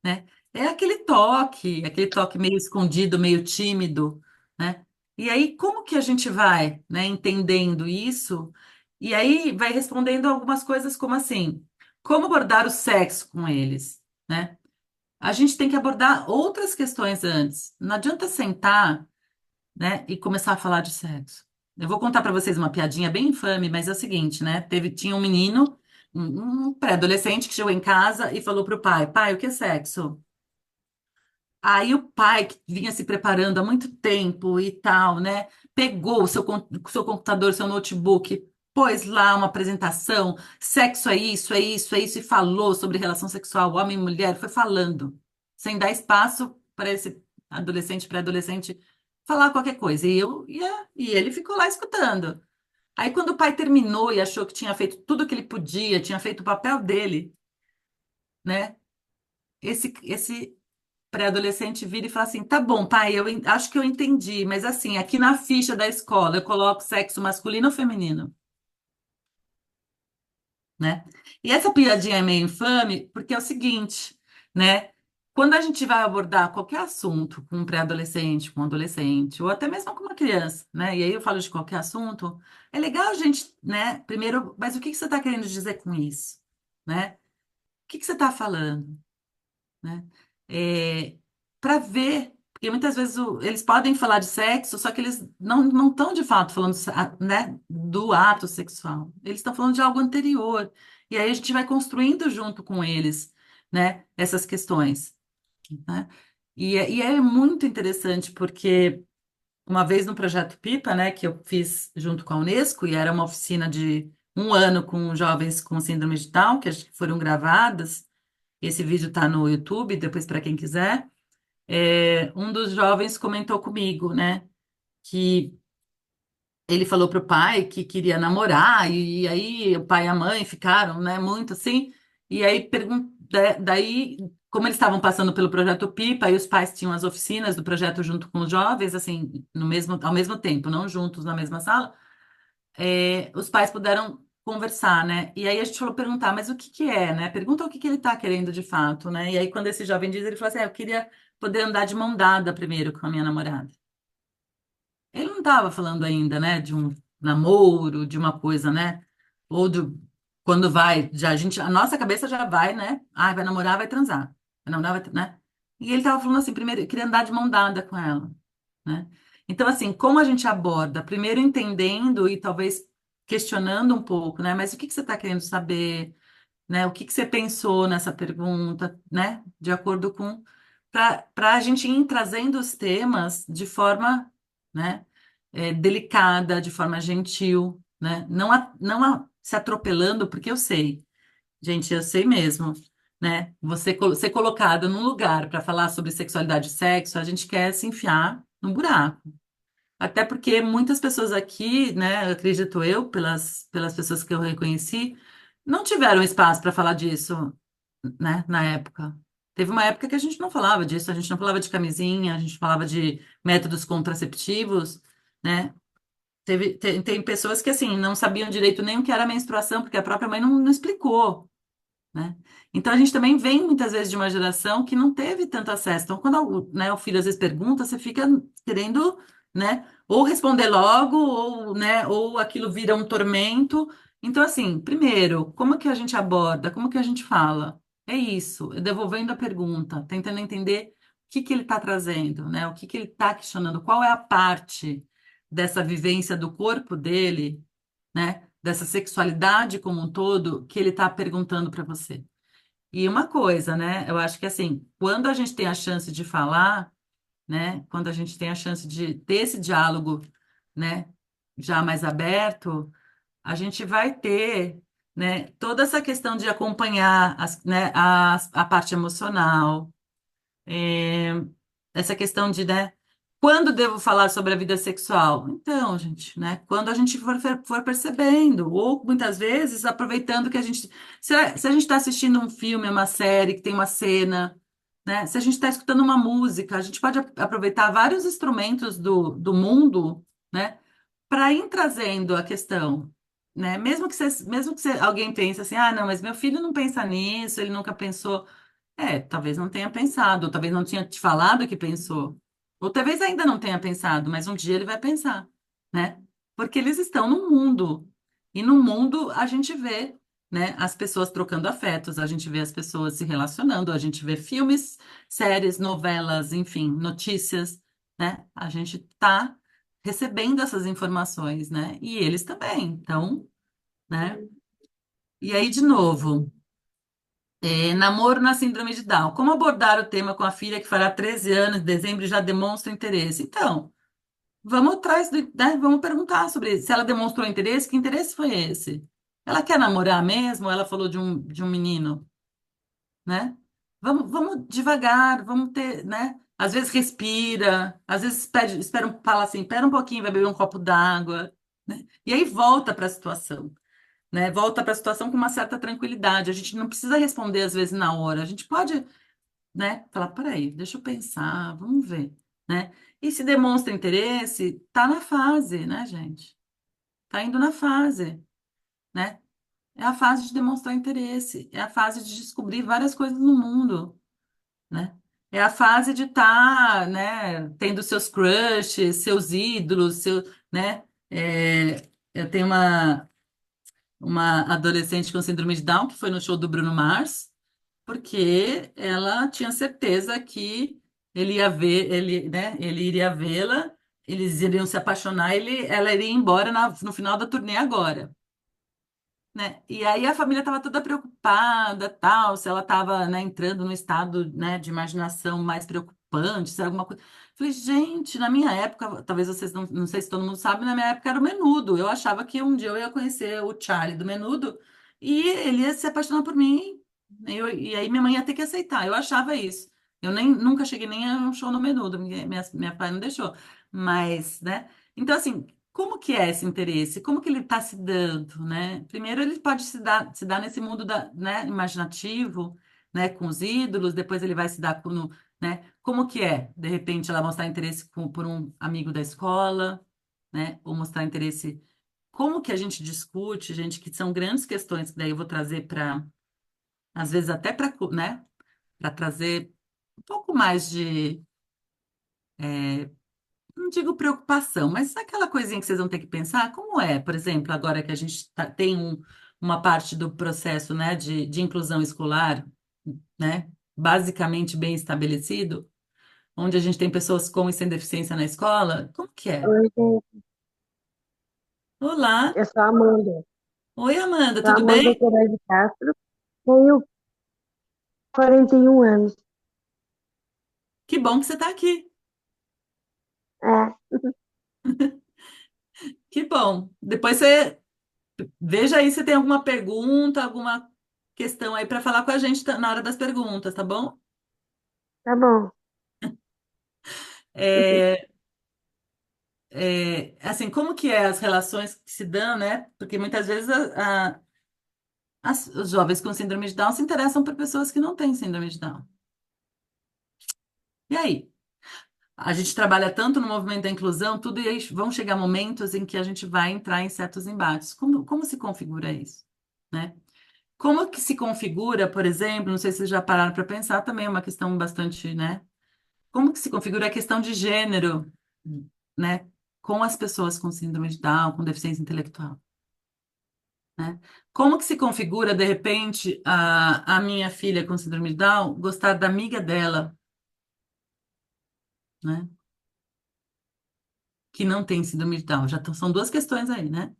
né? É aquele toque meio escondido, meio tímido, né? E aí, como que a gente vai, né, entendendo isso? E aí vai respondendo algumas coisas como assim, como abordar o sexo com eles, né? A gente tem que abordar outras questões antes. Não adianta sentar, né, e começar a falar de sexo. Eu vou contar para vocês uma piadinha bem infame, mas é o seguinte, né? Tinha um menino, um pré-adolescente que chegou em casa e falou pro pai: Pai, o que é sexo? Aí o pai, que vinha se preparando há muito tempo e tal, né? Pegou o seu computador, seu notebook, pôs lá uma apresentação, sexo é isso, é isso, é isso, e falou sobre relação sexual, homem e mulher, foi falando, sem dar espaço para esse adolescente, pré-adolescente, falar qualquer coisa. E ele ficou lá escutando. Aí, quando o pai terminou e achou que tinha feito tudo o que ele podia, tinha feito o papel dele, né? Esse pré-adolescente vira e fala assim: tá bom, pai, acho que eu entendi, mas assim, aqui na ficha da escola eu coloco sexo masculino ou feminino, né? E essa piadinha é meio infame porque é o seguinte, né? Quando a gente vai abordar qualquer assunto com um pré-adolescente, com um adolescente, ou até mesmo com uma criança, né? E aí eu falo de qualquer assunto, é legal a gente, né? Primeiro, mas o que que você está querendo dizer com isso, né? O que que você está falando? né? Para ver, porque muitas vezes eles podem falar de sexo, só que eles não estão de fato falando, né, do ato sexual. Eles estão falando de algo anterior. E aí a gente vai construindo junto com eles, né, essas questões, né? E é muito interessante porque uma vez no projeto Pipa, né, que eu fiz junto com a Unesco, e era uma oficina de um ano com jovens com síndrome de Down, que acho que foram gravadas. Esse vídeo está no YouTube, depois para quem quiser. Um dos jovens comentou comigo, né, que ele falou pro pai que queria namorar, e aí o pai e a mãe ficaram, né, muito assim, e aí daí, como eles estavam passando pelo projeto Pipa, e os pais tinham as oficinas do projeto junto com os jovens, assim, ao mesmo tempo, não juntos na mesma sala, os pais puderam conversar, né? E aí a gente falou perguntar, mas o que que é, né? Pergunta o que que ele tá querendo de fato, né? E aí quando esse jovem diz, ele falou assim, eu queria poder andar de mão dada primeiro com a minha namorada. Ele não estava falando ainda, né, de um namoro, de uma coisa, né? Ou do quando vai, já a nossa cabeça já vai, né? Ah, vai namorar, vai transar. Vai namorar, vai, né? E ele estava falando assim, primeiro, eu queria andar de mão dada com ela, né? Então, assim, como a gente aborda? Primeiro entendendo e talvez questionando um pouco, né? Mas o que que você está querendo saber? Né? O que que você pensou nessa pergunta, né? De acordo com para a gente ir trazendo os temas de forma, né? Delicada, de forma gentil, né? Se atropelando, porque eu sei, gente, eu sei mesmo, né? Ser colocado num lugar para falar sobre sexualidade e sexo, a gente quer se enfiar num buraco. Até porque muitas pessoas aqui, né, acredito eu, pelas pessoas que eu reconheci, não tiveram espaço para falar disso, né, na época. Teve uma época que a gente não falava disso, a gente não falava de camisinha, a gente falava de métodos contraceptivos, né? Tem pessoas que, assim, não sabiam direito nem o que era menstruação, porque a própria mãe não explicou, né? Então a gente também vem muitas vezes de uma geração que não teve tanto acesso. Então, quando né, o filho às vezes pergunta, você fica querendo, né, ou responder logo, ou, né, ou aquilo vira um tormento. Então, assim, primeiro, como que a gente aborda? Como que a gente fala? É isso, devolvendo a pergunta, tentando entender o que que ele está trazendo, né? O que que ele está questionando, qual é a parte dessa vivência do corpo dele, né? Dessa sexualidade como um todo que ele está perguntando para você. E uma coisa, né? Eu acho que assim, quando a gente tem a chance de falar, né? Quando a gente tem a chance de ter esse diálogo, né? Já mais aberto, a gente vai ter, né? Toda essa questão de acompanhar né, a parte emocional, é, essa questão de, né? Quando devo falar sobre a vida sexual? Então, gente, né? Quando a gente for percebendo, ou muitas vezes aproveitando que a gente. Se a gente está assistindo um filme, uma série que tem uma cena, né? Se a gente está escutando uma música, a gente pode aproveitar vários instrumentos do mundo, né? Para ir trazendo a questão. Né? Alguém pense assim, ah, não, mas meu filho não pensa nisso, ele nunca pensou. Talvez não tenha pensado, ou talvez não tinha te falado que pensou, ou talvez ainda não tenha pensado, mas um dia ele vai pensar, né? Porque eles estão no mundo, e no mundo a gente vê, né, as pessoas trocando afetos, a gente vê as pessoas se relacionando, a gente vê filmes, séries, novelas, enfim, notícias, né? A gente tá recebendo essas informações, né? E eles também, então, né? E aí, de novo. Namoro na síndrome de Down. Como abordar o tema com a filha que fará 13 anos em dezembro e já demonstra interesse? Então, vamos atrás, né? Vamos perguntar sobre isso. Se ela demonstrou interesse, que interesse foi esse? Ela quer namorar mesmo? Ou ela falou de um menino, né? Vamos devagar, vamos ter, né? Às vezes respira, às vezes fala assim, espera um pouquinho, vai beber um copo d'água, né? E aí volta para a situação, né? Volta para a situação com uma certa tranquilidade. A gente não precisa responder às vezes na hora. A gente pode, né? Falar, peraí, deixa eu pensar, vamos ver, né? E se demonstra interesse, tá na fase, né, gente? Tá indo na fase, né? É a fase de demonstrar interesse, é a fase de descobrir várias coisas no mundo, né? É a fase de estar, né, tendo seus crushes, seus ídolos, né? Eu tenho uma adolescente com síndrome de Down que foi no show do Bruno Mars. porque ela tinha certeza que ele ia ver, ele, né, ele iria vê-la, eles iriam se apaixonar, ela iria embora no final da turnê agora, né? E aí a família estava toda preocupada, tal, se ela estava, né, entrando num estado, né, de imaginação mais preocupante, se era alguma coisa. Falei, gente, na minha época, talvez vocês não sei se todo mundo sabe, na minha época era o Menudo. Eu achava que um dia eu ia conhecer o Charlie do Menudo e ele ia se apaixonar por mim. E aí minha mãe ia ter que aceitar. Eu achava isso. Eu nem nunca cheguei nem a um show no Menudo, minha pai não deixou. Mas, né? Então, assim, como que é esse interesse? Como que ele está se dando, né? Primeiro ele pode se dar nesse mundo né, imaginativo, né, com os ídolos, depois ele vai se dar né? Como que é, de repente, ela mostrar interesse por um amigo da escola, né? Ou mostrar interesse. Como que a gente discute, gente, que são grandes questões que daí eu vou trazer para, às vezes até para, né, para trazer um pouco mais de não digo preocupação, mas aquela coisinha que vocês vão ter que pensar, como é, por exemplo, agora que a gente tem uma parte do processo, né, de inclusão escolar, né, basicamente bem estabelecido, onde a gente tem pessoas com e sem deficiência na escola, como que é? Oi, gente. Olá, Eu sou a Amanda. oi Amanda, Sou a tudo Amanda bem? Queiroz de Castro. Tenho 41 anos. Que bom que você está aqui, É, que bom. Depois você veja aí se tem alguma pergunta, alguma questão aí para falar com a gente na hora das perguntas, tá bom? tá bom. É, assim, como que é as relações que se dão, né? Porque muitas vezes os jovens com síndrome de Down se interessam por pessoas que não têm síndrome de Down. E aí? A gente trabalha tanto no movimento da inclusão, tudo, e aí vão chegar momentos em que a gente vai entrar em certos embates. Como se configura isso, né? Como que se configura, por exemplo, não sei se vocês já pararam para pensar, também é uma questão bastante, né? Como que se configura a questão de gênero, né? Com as pessoas com síndrome de Down, com deficiência intelectual? Né? Como que se configura, de repente, a minha filha com síndrome de Down gostar da amiga dela, né? Que não tem síndrome de Down? São duas questões aí, né?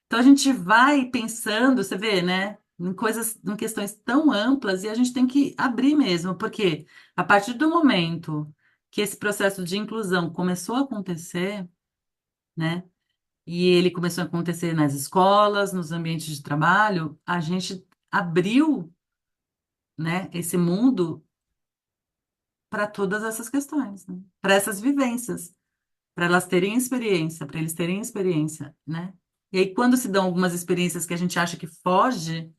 Então a gente vai pensando, você vê, né? Em coisas, em questões tão amplas e a gente tem que abrir mesmo, porque a partir do momento que esse processo de inclusão começou a acontecer, né? E ele começou a acontecer nas escolas, nos ambientes de trabalho, a gente abriu, né, esse mundo para todas essas questões, né? Para essas vivências, para elas terem experiência, para eles terem experiência, né? E aí, quando se dão algumas experiências que a gente acha que foge,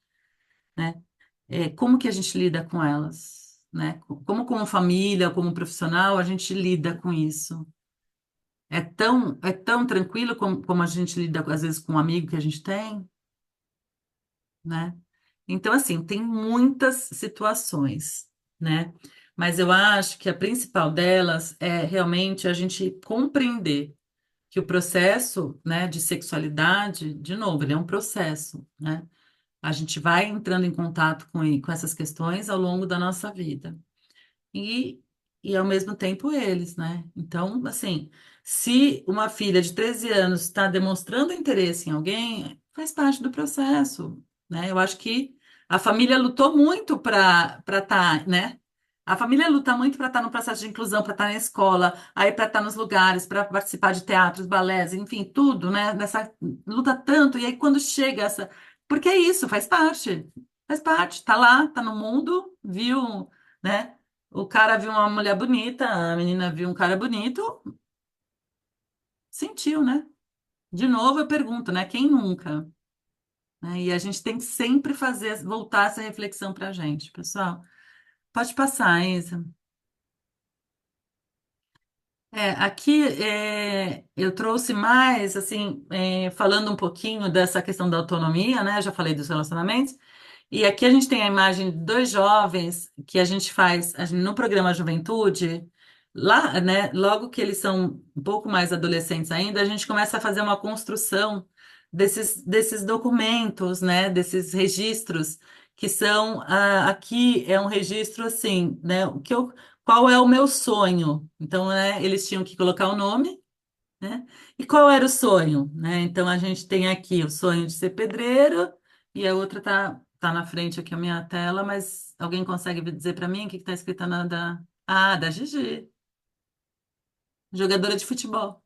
né? Como que a gente lida com elas, né? Como família, como profissional, a gente lida com isso? É tão tranquilo como a gente lida, às vezes, com um amigo que a gente tem, né? Então, assim, tem muitas situações, né? Mas eu acho que a principal delas é realmente a gente compreender que o processo, né, de sexualidade, de novo, ele é um processo, né? A gente vai entrando em contato com essas questões ao longo da nossa vida e, e ao mesmo tempo eles, né? Então, assim, se uma filha de 13 anos está demonstrando interesse em alguém, faz parte do processo, né? Eu acho que a família lutou muito para estar, né? A família luta muito para estar no processo de inclusão, para estar na escola, aí para estar nos lugares, para participar de teatros, balés, enfim, tudo, né? Nessa luta tanto, e aí quando chega essa. Porque é isso, faz parte, tá lá, tá no mundo, viu, né? O cara viu uma mulher bonita, a menina viu um cara bonito, sentiu, né? De novo eu pergunto, né? Quem nunca? Né? E a gente tem que sempre voltar essa reflexão para a gente, pessoal. Pode passar, Isa. Aqui eu trouxe mais, assim, falando um pouquinho dessa questão da autonomia, né? Já falei dos relacionamentos. E aqui a gente tem a imagem de dois jovens que a gente faz no programa Juventude. Lá, né, logo que eles são um pouco mais adolescentes ainda, a gente começa a fazer uma construção desses documentos, né, desses registros que são, aqui é um registro assim, né? Qual é o meu sonho? Então, né, eles tinham que colocar o nome, né? E qual era o sonho, né? Então a gente tem aqui o sonho de ser pedreiro e a outra tá na frente aqui a minha tela, mas alguém consegue dizer para mim o que está escrito da Gigi, jogadora de futebol.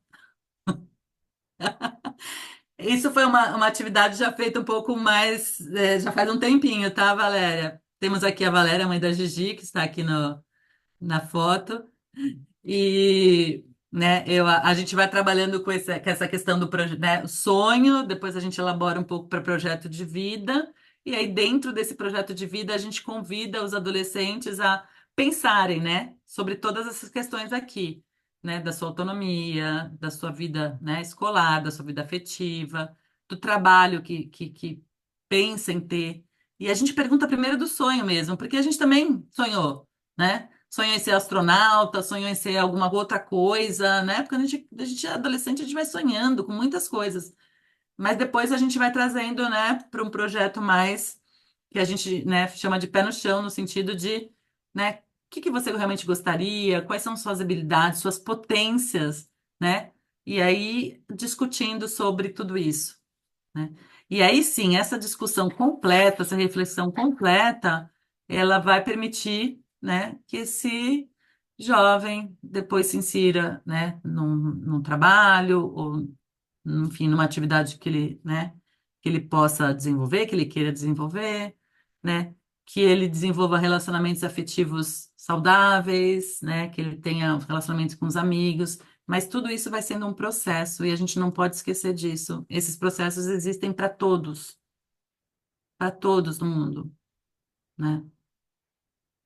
Isso foi uma atividade já feita um pouco mais, já faz um tempinho, tá, Valéria? Temos aqui a Valéria, mãe da Gigi, que está aqui na foto. E, né, a gente vai trabalhando com essa questão do né, o sonho, depois a gente elabora um pouco para projeto de vida, e aí dentro desse projeto de vida a gente convida os adolescentes a pensarem, né, sobre todas essas questões aqui, né, da sua autonomia, da sua vida, né, escolar, da sua vida afetiva, do trabalho que pensa em ter. E a gente pergunta primeiro do sonho mesmo, porque a gente também sonhou, né? Sonhou em ser astronauta, sonhou em ser alguma outra coisa, né? Porque a gente é adolescente, a gente vai sonhando com muitas coisas. Mas depois a gente vai trazendo, né, para um projeto mais que a gente, né, chama de pé no chão, no sentido de, né, o que que você realmente gostaria, quais são suas habilidades, suas potências, né? E aí discutindo sobre tudo isso, né? E aí sim, essa discussão completa, essa reflexão completa, ela vai permitir, né, que esse jovem depois se insira, né, num trabalho ou, enfim, numa atividade que ele, né, que ele possa desenvolver, que ele queira desenvolver, né, que ele desenvolva relacionamentos afetivos saudáveis, né, que ele tenha relacionamentos com os amigos, mas tudo isso vai sendo um processo e a gente não pode esquecer disso. Esses processos existem para todos no mundo, né?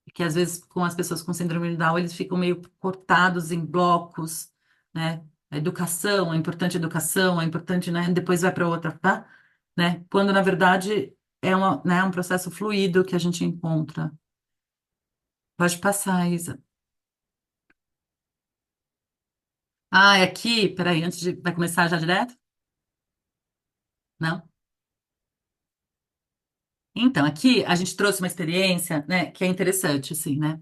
E que às vezes com as pessoas com síndrome de Down eles ficam meio cortados em blocos, né? A educação, é importante, né? Depois vai para outra, tá? Né? Quando na verdade né, um processo fluido que a gente encontra. Pode passar, Isa. Ah, é aqui, peraí, vai começar já direto? Não? Então, aqui a gente trouxe uma experiência, né, que é interessante, assim, né?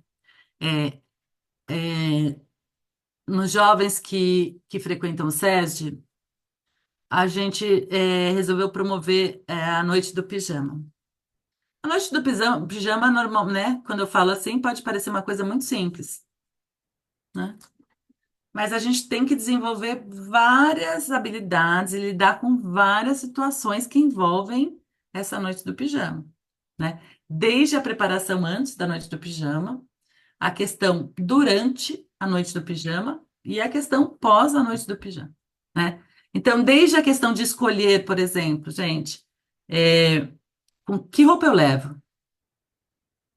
É, é, nos jovens que frequentam o SESD, a gente resolveu promover a noite do pijama. A noite do pijama normal, né? Quando eu falo assim, pode parecer uma coisa muito simples, né? Mas a gente tem que desenvolver várias habilidades e lidar com várias situações que envolvem essa noite do pijama, né? Desde a preparação antes da noite do pijama, a questão durante a noite do pijama e a questão pós a noite do pijama, né? Então, desde a questão de escolher, por exemplo, gente, é, com que roupa eu levo?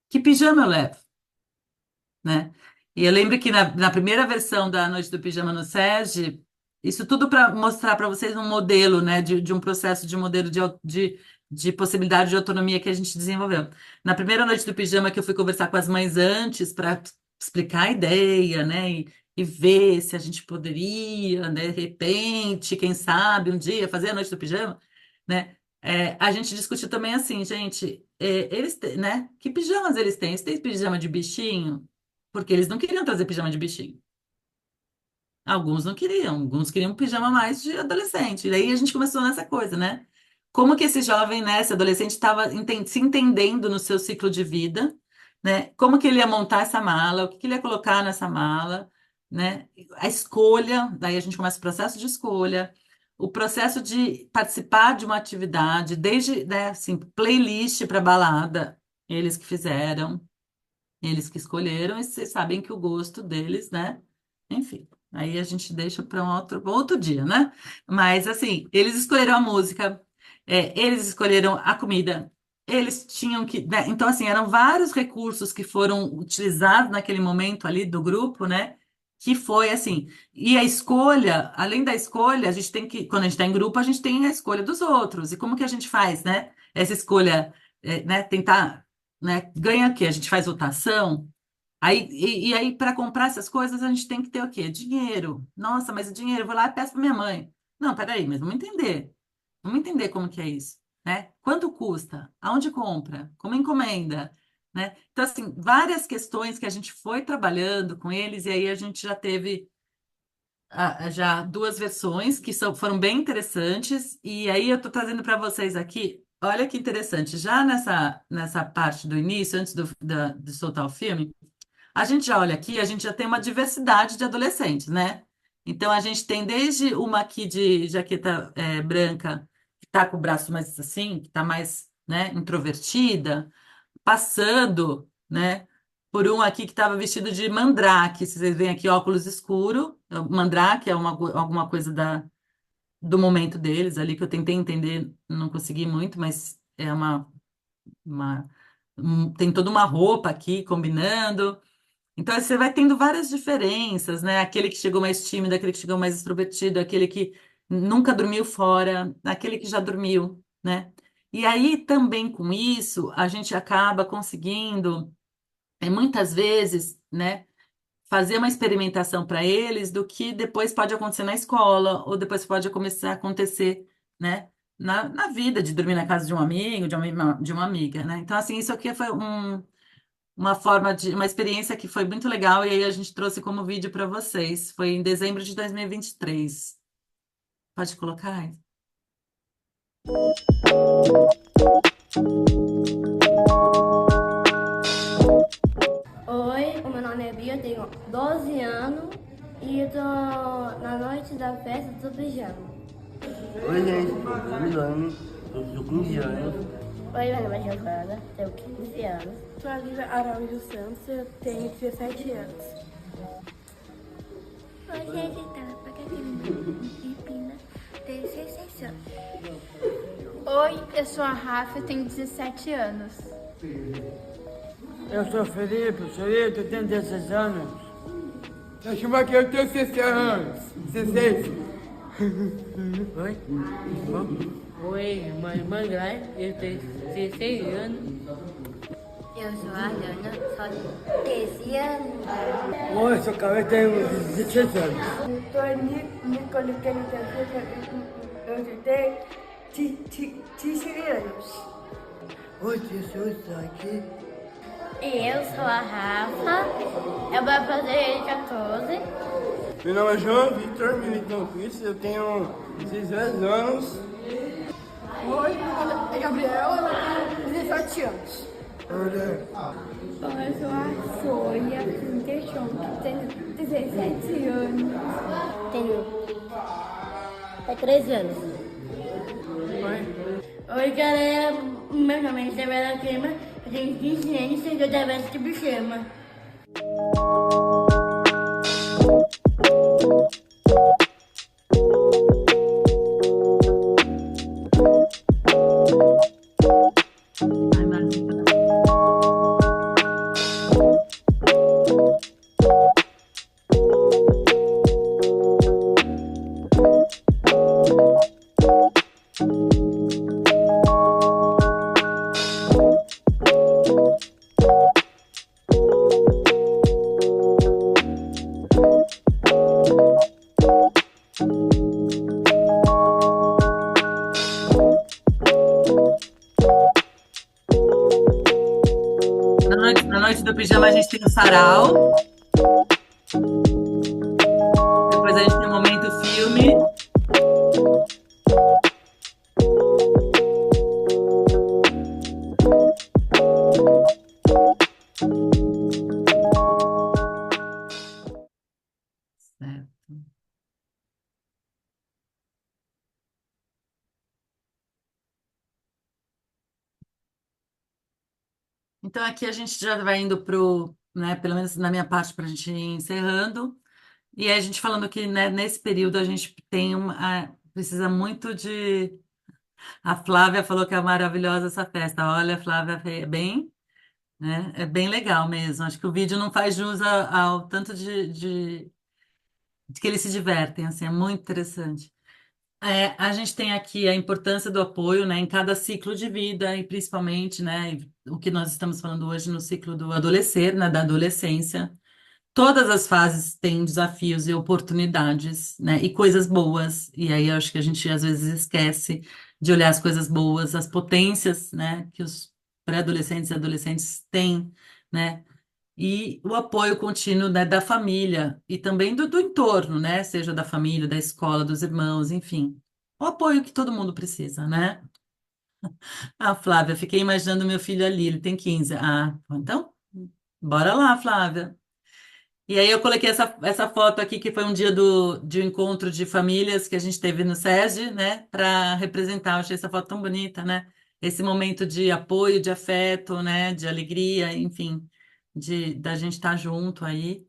Que pijama eu levo? Né? E eu lembro que na primeira versão da Noite do Pijama no SESI, isso tudo para mostrar para vocês um modelo, né, de um processo de modelo de possibilidade de autonomia que a gente desenvolveu. Na primeira Noite do Pijama que eu fui conversar com as mães antes para explicar a ideia, né, e ver se a gente poderia, né, de repente, quem sabe, um dia fazer a Noite do Pijama, né? A gente discutiu também assim, gente, né? Que pijamas eles têm? Eles têm pijama de bichinho? Porque eles não queriam trazer pijama de bichinho. Alguns não queriam, alguns queriam um pijama mais de adolescente. E daí a gente começou nessa coisa, né? Como que esse jovem, né, esse adolescente estava se entendendo no seu ciclo de vida, né? Como que ele ia montar essa mala, o que que ele ia colocar nessa mala, né? A escolha, daí a gente começa o processo de escolha, o processo de participar de uma atividade, desde, né, assim, playlist para balada, eles que fizeram. Eles que escolheram, e vocês sabem que o gosto deles, né? Enfim, aí a gente deixa para um outro dia, né? Mas, assim, eles escolheram a música, eles escolheram a comida, eles tinham que, né? Então, assim, eram vários recursos que foram utilizados naquele momento ali do grupo, né? Que foi assim. E a escolha, além da escolha, a gente tem que, quando a gente está em grupo, a gente tem a escolha dos outros. E como que a gente faz, né? Essa escolha, né? Tentar, né? Ganha o quê? A gente faz votação. Aí, e aí, para comprar essas coisas, a gente tem que ter o quê? Dinheiro. Nossa, mas o dinheiro, eu vou lá e peço para minha mãe. Não, peraí, mas vamos entender. Vamos entender como que é isso. né? Quanto custa? Aonde compra? Como encomenda? Né? Então, assim, várias questões que a gente foi trabalhando com eles, e aí a gente já teve já duas versões que foram bem interessantes, e aí eu estou trazendo para vocês aqui, olha que interessante, já nessa parte do início, antes de soltar o filme, a gente já olha aqui, a gente já tem uma diversidade de adolescentes, né? Então a gente tem desde uma aqui de jaqueta branca, que está com o braço mais assim, que está mais, né, introvertida, passando, né, por um aqui que estava vestido de mandrake. Se vocês veem aqui, óculos escuro, mandrake é alguma coisa do momento deles ali que eu tentei entender, não consegui muito, mas é uma tem toda uma roupa aqui combinando. Então, você vai tendo várias diferenças, né? Aquele que chegou mais tímido, aquele que chegou mais extrovertido, aquele que nunca dormiu fora, aquele que já dormiu, né? E aí, também com isso, a gente acaba conseguindo, muitas vezes, né, fazer uma experimentação para eles do que depois pode acontecer na escola, ou depois pode começar a acontecer, né, na vida, de dormir na casa de um amigo, de uma amiga, né? Então, assim, isso aqui foi uma forma uma experiência que foi muito legal e aí a gente trouxe como vídeo para vocês. Foi em dezembro de 2023. Pode colocar? Oi, o meu nome é Bia, eu tenho 12 anos e eu tô na noite da festa do pijama. Oi, gente, meu nome é Milano, eu tenho 15 anos. Oi, meu nome é Giovana, tenho 15 anos. Sou a Lívia Araújo Santos, eu tenho 17 anos. Oi, gente, então, porque aqui Pina, tenho 16 anos. Oi, eu sou a Rafa, eu tenho 17 anos. Eu sou Felipe, eu tenho 16 anos. Eu chamo aqui, eu tenho 16 anos. 16. Oi, Oi, meu irmão Grai, eu tenho 16 anos. Eu sou a Lana, só 13 anos. Oi, eu sou Cauê, tenho 16 anos. Eu sou Nicole, tenho 16 anos. Eu tenho 16 anos. oi, Jesus, aqui. Eu sou a Rafa, eu vou fazer 14. Meu nome é João Vitor Militão Pires, eu tenho 16 anos. Oi, meu nome é Gabriel, eu tenho 17 anos. Olha. Oi, eu sou a Sônia Quintechon, tenho 17 anos. Tenho 13 anos. Oi, galera, meu nome é Isabela Crema, eu tenho 15 anos e sou da Veste Bichama. Ai, maravilha. Na noite do pijama a gente tem o sarau. Depois a gente tem o momento filme. Certo. Então aqui a gente já vai indo pro, né, pelo menos na minha parte, para a gente ir encerrando. E aí a gente falando que, né, nesse período a gente precisa muito de. A Flávia falou que é maravilhosa essa festa. Olha, Flávia, é bem, né, é bem legal mesmo. Acho que o vídeo não faz jus ao tanto de que eles se divertem, assim, é muito interessante. A gente tem aqui a importância do apoio, né, em cada ciclo de vida e principalmente, né, o que nós estamos falando hoje no ciclo do adolescer, né, da adolescência. todas as fases têm desafios e oportunidades, né? E coisas boas. E aí eu acho que a gente às vezes esquece de olhar as coisas boas, as potências, né? Que os pré-adolescentes e adolescentes têm, né? E o apoio contínuo, né, da família e também do entorno, né? Seja da família, da escola, dos irmãos, enfim. O apoio que todo mundo precisa, né? Ah, Flávia, fiquei imaginando meu filho ali, ele tem 15. Ah, então, bora lá, Flávia. E aí eu coloquei essa foto aqui, que foi um dia de um encontro de famílias que a gente teve no SESI, né, para representar. Eu achei essa foto tão bonita, né? Esse momento de apoio, de afeto, né, de alegria, enfim, da gente estar junto aí.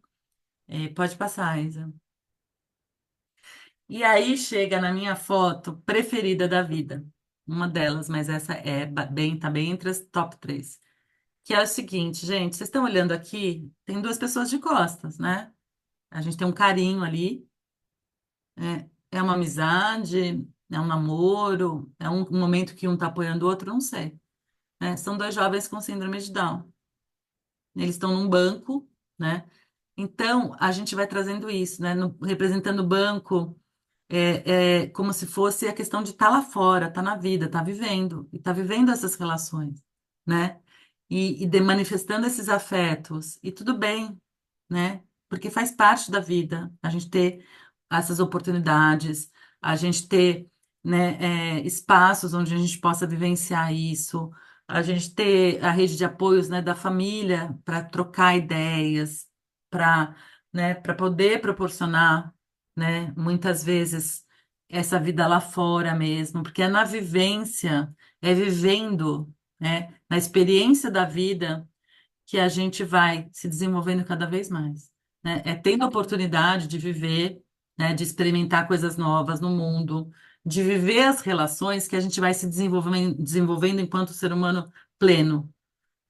Pode passar, Isa. E aí chega na minha foto preferida da vida, uma delas, mas essa tá bem entre as top 3. Que é o seguinte, gente, vocês estão olhando aqui, tem duas pessoas de costas, né? A gente tem um carinho ali. É uma amizade, é um namoro, é um momento que um está apoiando o outro, não sei, né? São dois jovens com síndrome de Down. Eles estão num banco, né? Então, a gente vai trazendo isso, né? Representando o banco, como se fosse a questão de estar lá fora, estar na vida, estar vivendo, e estar vivendo essas relações, né? E manifestando esses afetos, e tudo bem, né? Porque faz parte da vida a gente ter essas oportunidades, a gente ter, né, espaços onde a gente possa vivenciar isso, a gente ter a rede de apoios, né, da família para trocar ideias, para, né, para poder proporcionar, né, muitas vezes essa vida lá fora mesmo, porque é na vivência, é vivendo, né, na experiência da vida que a gente vai se desenvolvendo cada vez mais, né? É tendo a oportunidade de viver, né, de experimentar coisas novas no mundo, de viver as relações que a gente vai se desenvolvendo enquanto ser humano pleno,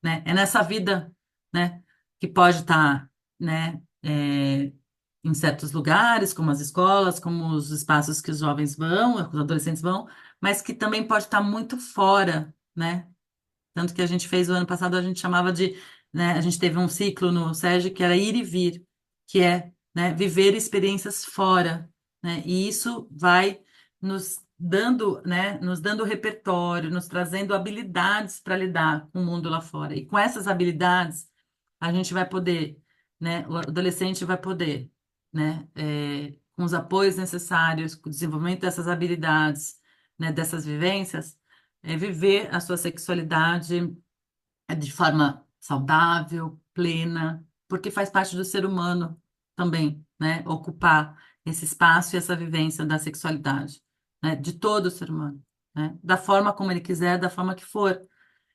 né? É nessa vida, né, que pode estar, né, em certos lugares, como as escolas, como os espaços que os jovens vão, os adolescentes vão, mas que também pode estar muito fora, né? Tanto que a gente fez o ano passado, a gente chamava de, né, a gente teve um ciclo no SEGI que era ir e vir, que é, né, viver experiências fora, né? E isso vai nos dando repertório, nos trazendo habilidades para lidar com o mundo lá fora. E com essas habilidades, a gente vai poder, né, o adolescente vai poder, né, com os apoios necessários, com o desenvolvimento dessas habilidades, né, dessas vivências, viver a sua sexualidade de forma saudável, plena, porque faz parte do ser humano também, né? Ocupar esse espaço e essa vivência da sexualidade, né? De todo o ser humano, né? Da forma como ele quiser, da forma que for.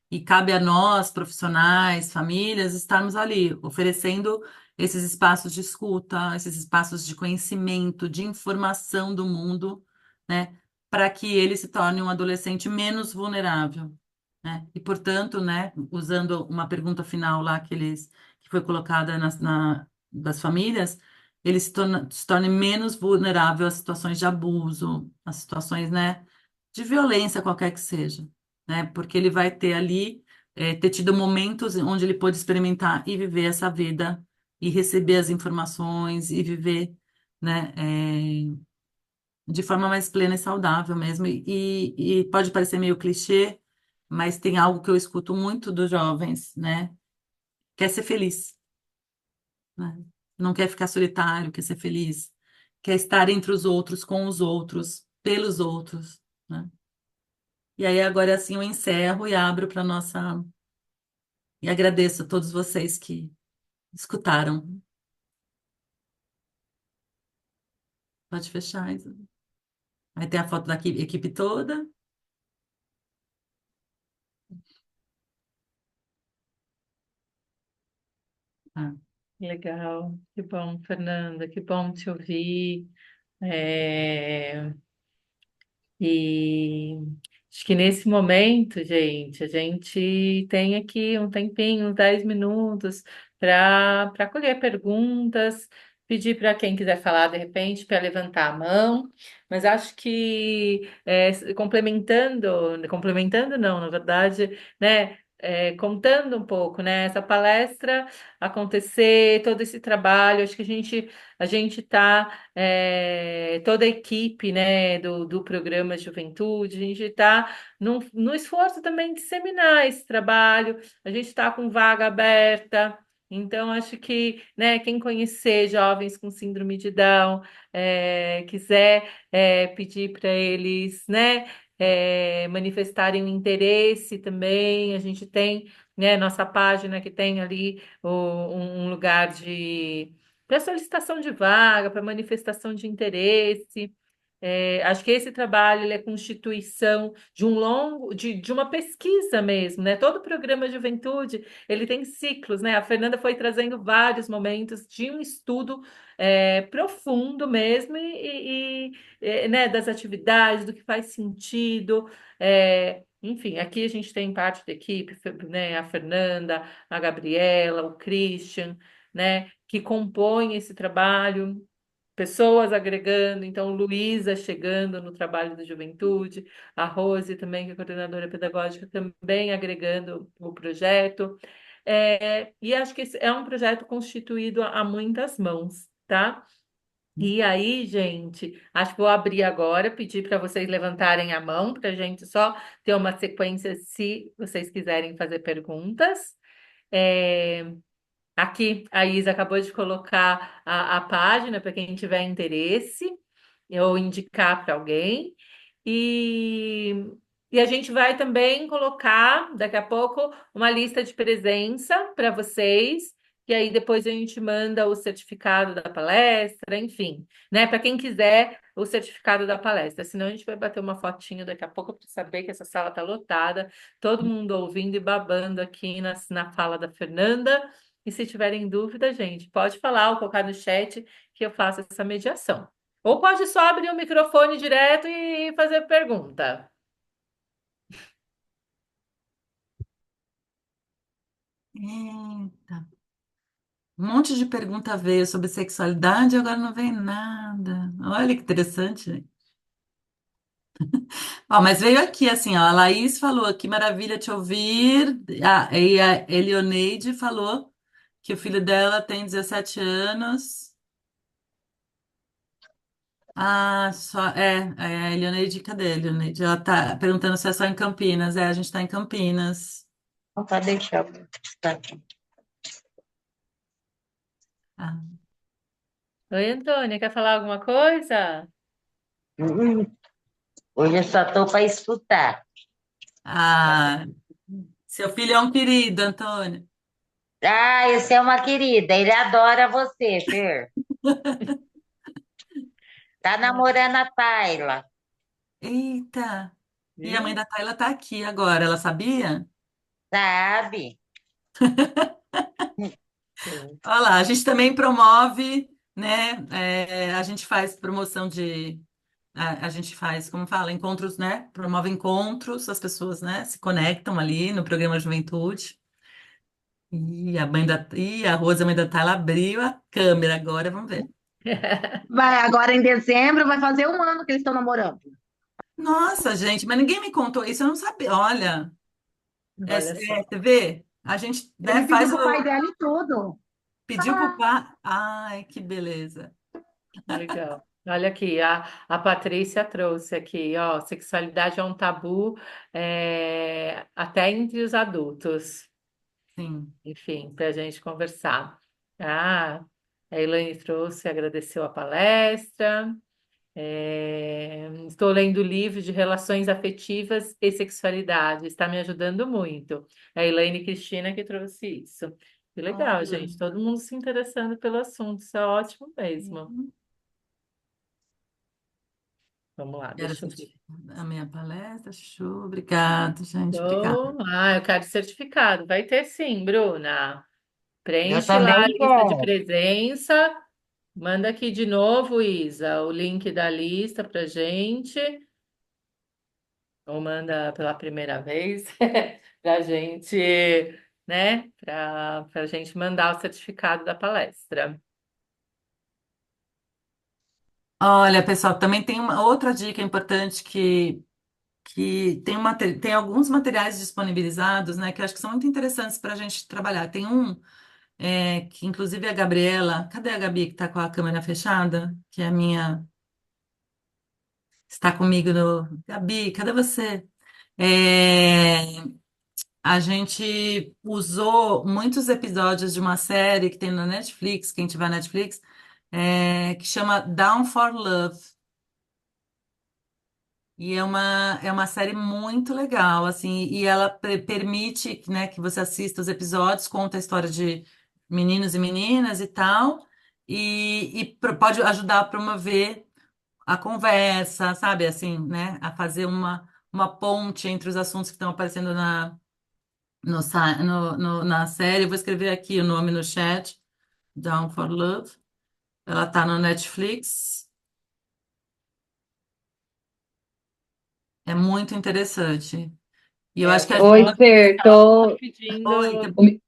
E cabe a nós, profissionais, famílias, estarmos ali, oferecendo esses espaços de escuta, esses espaços de conhecimento, de informação do mundo, né, para que ele se torne um adolescente menos vulnerável, né? E, portanto, né, usando uma pergunta final lá que foi colocada das famílias, ele se torne menos vulnerável a situações de abuso, a situações, né, de violência, qualquer que seja, né? Porque ele vai ter ali, ter tido momentos onde ele pôde experimentar e viver essa vida e receber as informações e viver, né, de forma mais plena e saudável mesmo. E pode parecer meio clichê, mas tem algo que eu escuto muito dos jovens, né? Quer ser feliz, né? Não quer ficar solitário, quer ser feliz, quer estar entre os outros, com os outros, pelos outros, né? E aí agora assim eu encerro e abro para nossa e agradeço a todos vocês que escutaram. Pode fechar, Isa. Aí tem a foto da equipe toda. Ah, Legal, que bom, Fernanda, que bom te ouvir. É, E acho que nesse momento, gente, a gente tem aqui um tempinho, uns 10 minutos, para colher perguntas, pedir para quem quiser falar de repente para levantar a mão. Mas acho que complementando não, na verdade, né? contando um pouco, né? Essa palestra acontecer, todo esse trabalho, acho que a gente está, toda a equipe, né, do programa Juventude, a gente está no esforço também de disseminar esse trabalho, a gente está com vaga aberta. Então, acho que, né, quem conhecer jovens com síndrome de Down, quiser, pedir para eles, né, manifestarem o interesse também. A gente tem, né, nossa página que tem ali um lugar de para solicitação de vaga, para manifestação de interesse. Acho que esse trabalho ele é constituição de de uma pesquisa mesmo, né? Todo programa Juventude ele tem ciclos, né? A Fernanda foi trazendo vários momentos de um estudo profundo mesmo né, das atividades, do que faz sentido. Enfim, aqui a gente tem parte da equipe, né, a Fernanda, a Gabriela, o Christian, né, que compõem esse trabalho, pessoas agregando, então Luísa chegando no trabalho da juventude, a Rose também, que é coordenadora pedagógica, também agregando o projeto. E acho que esse é um projeto constituído a muitas mãos, tá? E aí, gente, acho que vou abrir agora, pedir para vocês levantarem a mão, para a gente só ter uma sequência se vocês quiserem fazer perguntas. É, Aqui a Isa acabou de colocar a página para quem tiver interesse, ou indicar para alguém. E, e a gente vai também colocar daqui a pouco uma lista de presença para vocês. E aí depois a gente manda o certificado da palestra, enfim, né? Para quem quiser o certificado da palestra. Senão a gente vai bater uma fotinho daqui a pouco para saber que essa sala está lotada, todo mundo ouvindo e babando aqui na fala da Fernanda. E se tiverem dúvida, gente, pode falar ou colocar no chat que eu faço essa mediação. Ou pode só abrir o microfone direto e fazer pergunta. Eita. Um monte de pergunta veio sobre sexualidade e agora não vem nada. Olha que interessante, gente. Ó, mas veio aqui assim, ó, a Laís falou, que maravilha te ouvir. E a Elioneide falou que o filho dela tem 17 anos. Ah, a Elioneide, cadê a Elioneide? Ela tá perguntando se é só em Campinas. A gente está em Campinas. Não pode deixar. Tá aqui. Ah. Oi, Antônia, quer falar alguma coisa? Hoje eu só estou para escutar. Ah, seu filho é um querido, Antônio. Ah, você é uma querida, ele adora você, Fer. Tá namorando a Tayla. Eita! E a mãe Viu? da Tayla tá aqui agora, ela sabia? Sabe? Sim. Olha lá, a gente também promove, né? A gente faz promoção de. A gente faz, como fala, encontros, né? Promove encontros, as pessoas, né, se conectam ali no programa Juventude. A Rosa, a mãe da Tayla, abriu a câmera agora, vamos ver. Vai, agora em dezembro vai fazer um ano que eles estão namorando. Nossa, gente, mas ninguém me contou isso, eu não sabia. Olha, Olha só. você vê? A gente, Ele né, pediu faz pro pai o. dela e tudo. Pediu pro pai. Ai, que beleza. Legal. Olha aqui, a Patrícia trouxe aqui, ó, sexualidade é um tabu, até entre os adultos. Sim. Enfim, para a gente conversar. Ah, a Elaine trouxe, agradeceu a palestra. Estou lendo o livro de relações afetivas e sexualidade, está me ajudando muito. É a Elaine Cristina que trouxe isso. Que legal, Olha. gente. Todo mundo se interessando pelo assunto, isso é ótimo mesmo. Vamos lá, Quero deixa eu ver. assistir a minha palestra. Show. Obrigado, gente. Obrigada. Eu quero certificado. Vai ter sim, Bruna. Eu Preenche lá também a lista de quero. presença. Manda aqui de novo, Isa, o link da lista para gente. Ou manda pela primeira vez para gente, né? Para gente mandar o certificado da palestra. Olha, pessoal, também tem uma outra dica importante que que tem alguns materiais disponibilizados, né, que eu acho que são muito interessantes para a gente trabalhar. Tem um que, inclusive, a Gabriela, cadê a Gabi que está com a câmera fechada? Que é a minha, está comigo no. Gabi, cadê você? É, a gente usou muitos episódios de uma série que tem na Netflix, quem tiver Netflix, que chama Down for Love. E é uma série muito legal, assim, e ela permite, né, que você assista os episódios, conta a história de meninos e meninas e tal, e pode ajudar a promover a conversa, sabe, assim, né, a fazer uma ponte entre os assuntos que estão aparecendo na série. Eu vou escrever aqui o nome no chat, Down for Love. Ela tá no Netflix. É muito interessante. E eu acho que O Oi, Fer, pessoal tá tô... Oi, pedindo.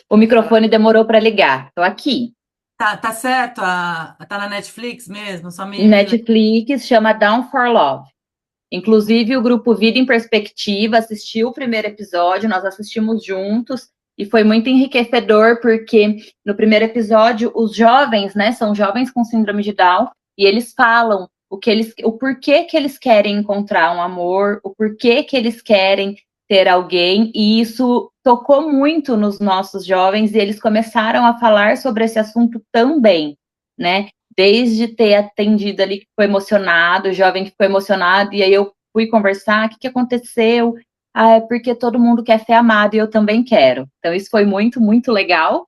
o microfone demorou para ligar. Tô aqui. tá certo? Tá na Netflix mesmo? Só me lembra. Netflix chama Down for Love. Inclusive, o grupo Vida em Perspectiva assistiu o primeiro episódio, nós assistimos juntos e foi muito enriquecedor porque no primeiro episódio os jovens, né, são jovens com síndrome de Down e eles falam o porquê que eles querem encontrar um amor, o porquê que eles querem ter alguém, e isso tocou muito nos nossos jovens e eles começaram a falar sobre esse assunto também, né? Desde ter atendido ali que ficou emocionado, o jovem que ficou emocionado, e aí eu fui conversar, o que aconteceu? Ah, é porque todo mundo quer ser amado e eu também quero. Então isso foi muito, muito legal,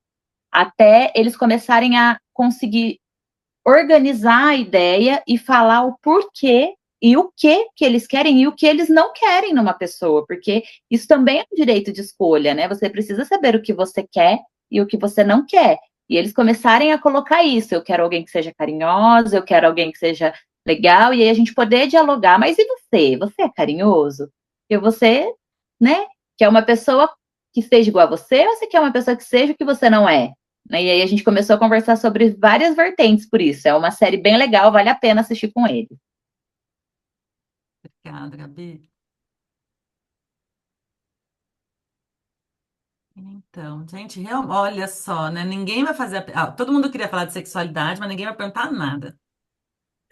até eles começarem a conseguir organizar a ideia e falar o porquê e o que eles querem e o que eles não querem numa pessoa, porque isso também é um direito de escolha, né? Você precisa saber o que você quer e o que você não quer. E eles começarem a colocar isso, eu quero alguém que seja carinhosa, eu quero alguém que seja legal, e aí a gente poder dialogar, mas e você? Você é carinhoso? E você, né, quer uma pessoa que seja igual a você, ou você quer uma pessoa que seja o que você não é? Né? E aí a gente começou a conversar sobre várias vertentes por isso. É uma série bem legal, vale a pena assistir com ele. Obrigada, Gabi. Então, gente, olha só, né? Ninguém vai fazer. Todo mundo queria falar de sexualidade, mas ninguém vai perguntar nada,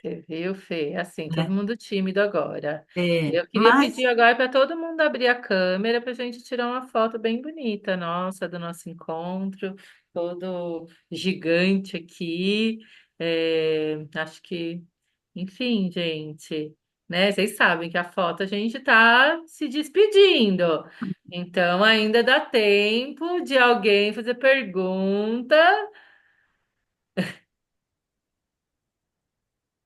Você viu, Fê? Assim, todo né? mundo tímido agora. Eu queria Mas pedir agora para todo mundo abrir a câmera para a gente tirar uma foto bem bonita, nossa, do nosso encontro, todo gigante aqui. Acho que, enfim, gente, né? Vocês sabem que a foto a gente está se despedindo. Então, ainda dá tempo de alguém fazer pergunta.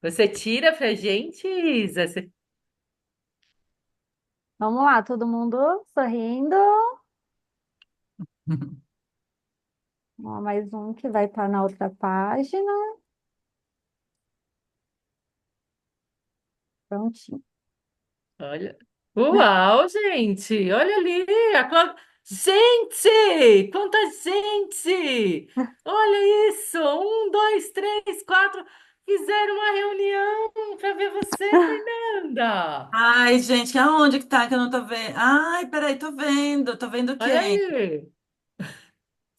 Você tira pra gente, Isa? Vamos lá, todo mundo sorrindo. Ó, mais um que vai estar na outra página. Prontinho. Olha. Uau, gente! Olha ali! Gente! Quanta gente! Olha isso! Um, dois, três, quatro. Fizeram uma reunião para ver você, Fernanda! ai, gente, aonde que tá que eu não tô vendo? Ai, peraí, tô vendo. Tô vendo Olha quem? aí!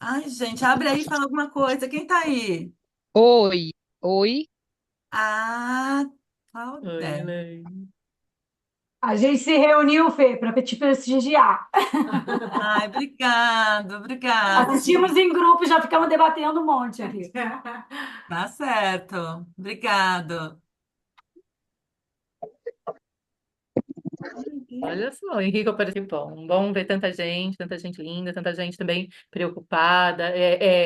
Ai, gente, abre aí e fala alguma coisa. Quem tá aí? Oi, oi. Ah, Oi, Claudete. Elaine. A gente se reuniu, Fê, para te prestigiar. Ai, obrigado, obrigado. Assistimos em grupo, já ficamos debatendo um monte aqui. Tá certo. Obrigado. Olha só, o Henrique apareceu bom. Bom ver tanta gente linda, tanta gente também preocupada,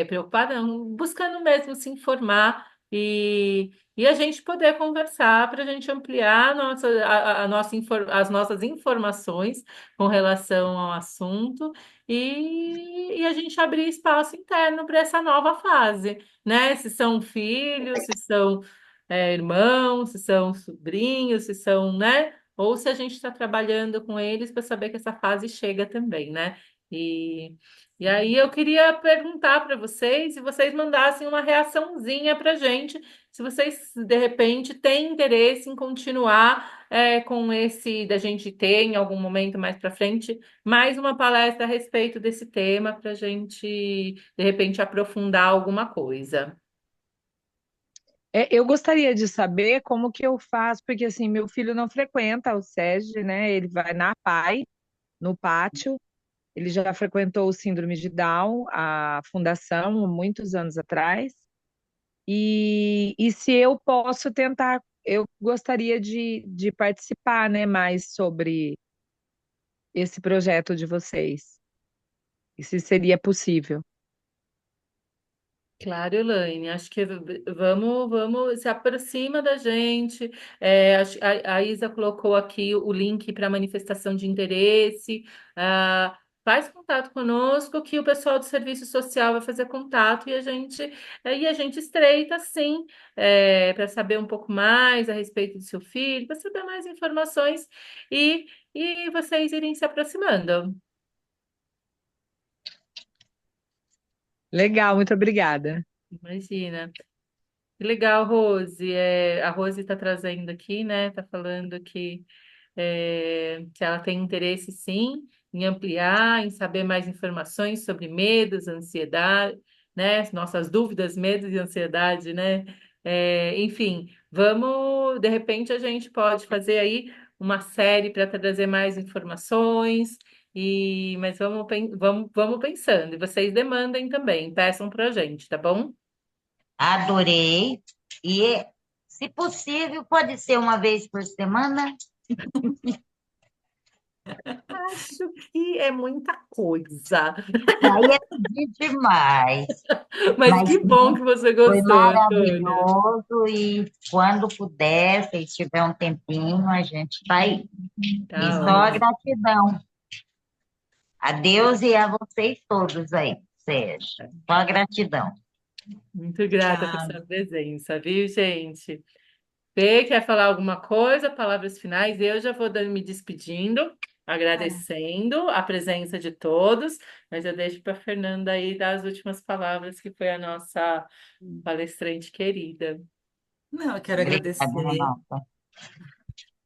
preocupada, não, buscando mesmo se informar e a gente poder conversar para a gente ampliar as nossas informações com relação ao assunto e a gente abrir espaço interno para essa nova fase, né? Se são filhos, se são irmãos, se são sobrinhos, se são, né? Ou se a gente está trabalhando com eles para saber que essa fase chega também, né? E, e aí eu queria perguntar para vocês se vocês mandassem uma reaçãozinha para a gente, se vocês de repente têm interesse em continuar com esse da gente ter em algum momento mais para frente mais uma palestra a respeito desse tema para a gente de repente aprofundar alguma coisa. Eu gostaria de saber como que eu faço, porque assim, meu filho não frequenta o SESI, né? Ele vai na PAI, no pátio. Ele já frequentou o Síndrome de Down, a fundação, muitos anos atrás. E se eu posso tentar, eu gostaria de participar, né, mais sobre esse projeto de vocês. E se seria possível. Claro, Elaine, acho que vamos, se aproxima da gente. A Isa colocou aqui o link para manifestação de interesse. Faz contato conosco, que o pessoal do serviço social vai fazer contato e a gente estreita, sim, para saber um pouco mais a respeito do seu filho, para saber mais informações e vocês irem se aproximando. Legal, muito obrigada. Imagina. Que legal, Rose. A Rose está trazendo aqui, né? Está falando que ela tem interesse, sim, em ampliar, em saber mais informações sobre medos, ansiedade, né? Nossas dúvidas, medos e ansiedade, né? Enfim, de repente a gente pode fazer aí uma série para trazer mais informações. Mas vamos pensando. E vocês demandem também, peçam para a gente, tá bom? Adorei. E, se possível, pode ser uma vez por semana? Acho que é muita coisa. Aí é pedir demais. Mas que bom que você Foi gostou, Antônia. maravilhoso e quando puder, se tiver um tempinho, a gente vai. E Tá só ótimo. gratidão a Deus e a vocês todos aí, Sérgio. Só gratidão. Muito grata por sua presença, viu, gente? Fê, quer falar alguma coisa? Palavras finais? Eu já vou me despedindo, agradecendo a presença de todos, mas eu deixo para a Fernanda aí dar as últimas palavras, que foi a nossa palestrante querida. Não, eu quero Obrigada, agradecer. Renata.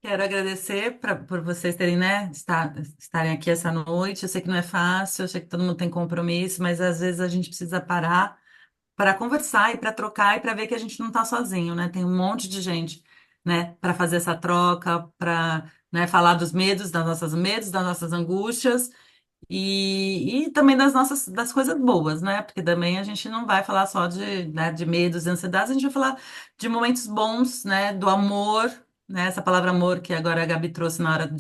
Quero agradecer por vocês terem, né, estarem aqui essa noite. Eu sei que não é fácil, eu sei que todo mundo tem compromisso, mas às vezes a gente precisa parar para conversar e para trocar e para ver que a gente não está sozinho, né? Tem um monte de gente, né, para fazer essa troca, para, né, falar dos medos, das nossas angústias e também das coisas boas, né? Porque também a gente não vai falar só de medos e ansiedades, a gente vai falar de momentos bons, né? Do amor, né? Essa palavra amor que agora a Gabi trouxe na hora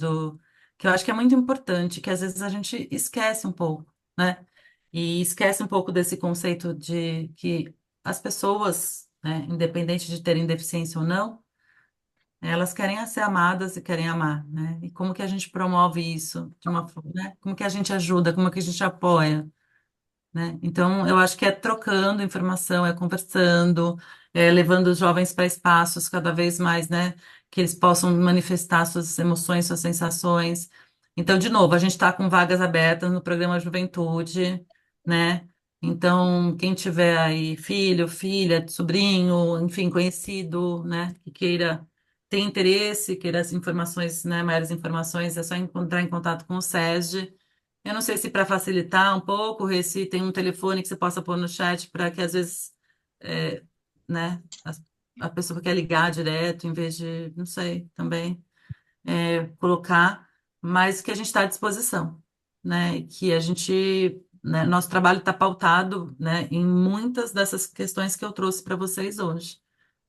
que eu acho que é muito importante, que às vezes a gente esquece um pouco, né? E esquece um pouco desse conceito de que as pessoas, né, independente de terem deficiência ou não, elas querem ser amadas e querem amar, né? E como que a gente promove isso de uma forma, né? Como que a gente ajuda, como que a gente apoia, né? Então, eu acho que é trocando informação, é conversando, é levando os jovens para espaços cada vez mais, né? Que eles possam manifestar suas emoções, suas sensações. Então, de novo, a gente está com vagas abertas no programa Juventude, né? Então, quem tiver aí filho, filha, sobrinho, enfim, conhecido, né? Que queira ter interesse, queira as informações, né? Maiores informações, é só entrar em contato com o SESG. Eu não sei se para facilitar um pouco, Rê, se tem um telefone que você possa pôr no chat para que às vezes, né, a pessoa quer ligar direto em vez de, não sei, também colocar, mas que a gente está à disposição, né, e que a gente, né, nosso trabalho está pautado, né, em muitas dessas questões que eu trouxe para vocês hoje.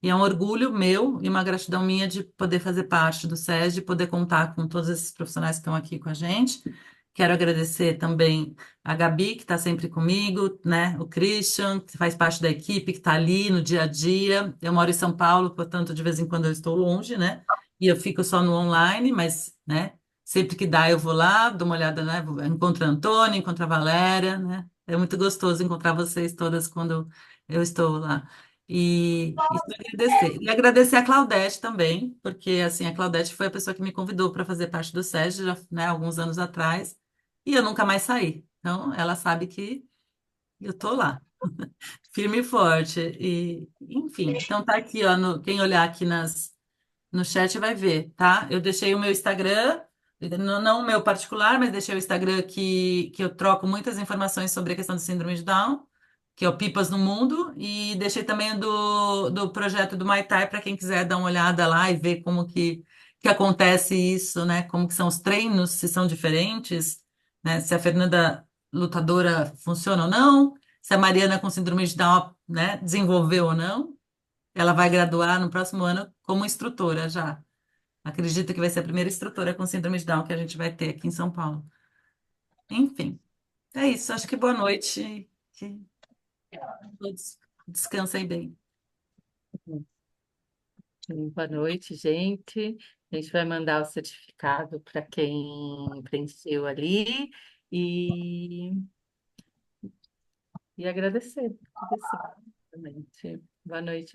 E é um orgulho meu e uma gratidão minha de poder fazer parte do SES, de poder contar com todos esses profissionais que estão aqui com a gente. Quero agradecer também a Gabi, que está sempre comigo, né? O Christian, que faz parte da equipe, que está ali no dia a dia. Eu moro em São Paulo, portanto, de vez em quando eu estou longe, né? E eu fico só no online, mas, né? Sempre que dá, eu vou lá, dou uma olhada, né? Encontro a Antônia, encontro a Valéria, né? É muito gostoso encontrar vocês todas quando eu estou lá. E só agradecer. E agradecer a Claudete também, porque assim, a Claudete foi a pessoa que me convidou para fazer parte do SESG, já, né, alguns anos atrás, e eu nunca mais saí. Então, ela sabe que eu tô lá, firme e forte. E, enfim, então tá aqui, ó, quem olhar aqui No chat vai ver, tá? Eu deixei o meu Instagram, não o meu particular, mas deixei o Instagram que eu troco muitas informações sobre a questão do síndrome de Down, que é o Pipas no Mundo, e deixei também o do projeto do Muay Thai para quem quiser dar uma olhada lá e ver como que acontece isso, né? Como que são os treinos, se são diferentes, né? Se a Fernanda lutadora funciona ou não, se a Mariana com síndrome de Down, né, desenvolveu ou não. Ela vai graduar no próximo ano como instrutora já. Acredito que vai ser a primeira instrutora com síndrome de Down que a gente vai ter aqui em São Paulo. Enfim, é isso. Acho que boa noite. Que todos descansem bem. Boa noite, gente. A gente vai mandar o certificado para quem preencheu ali e, e agradecer. Agradecer, realmente. Boa noite a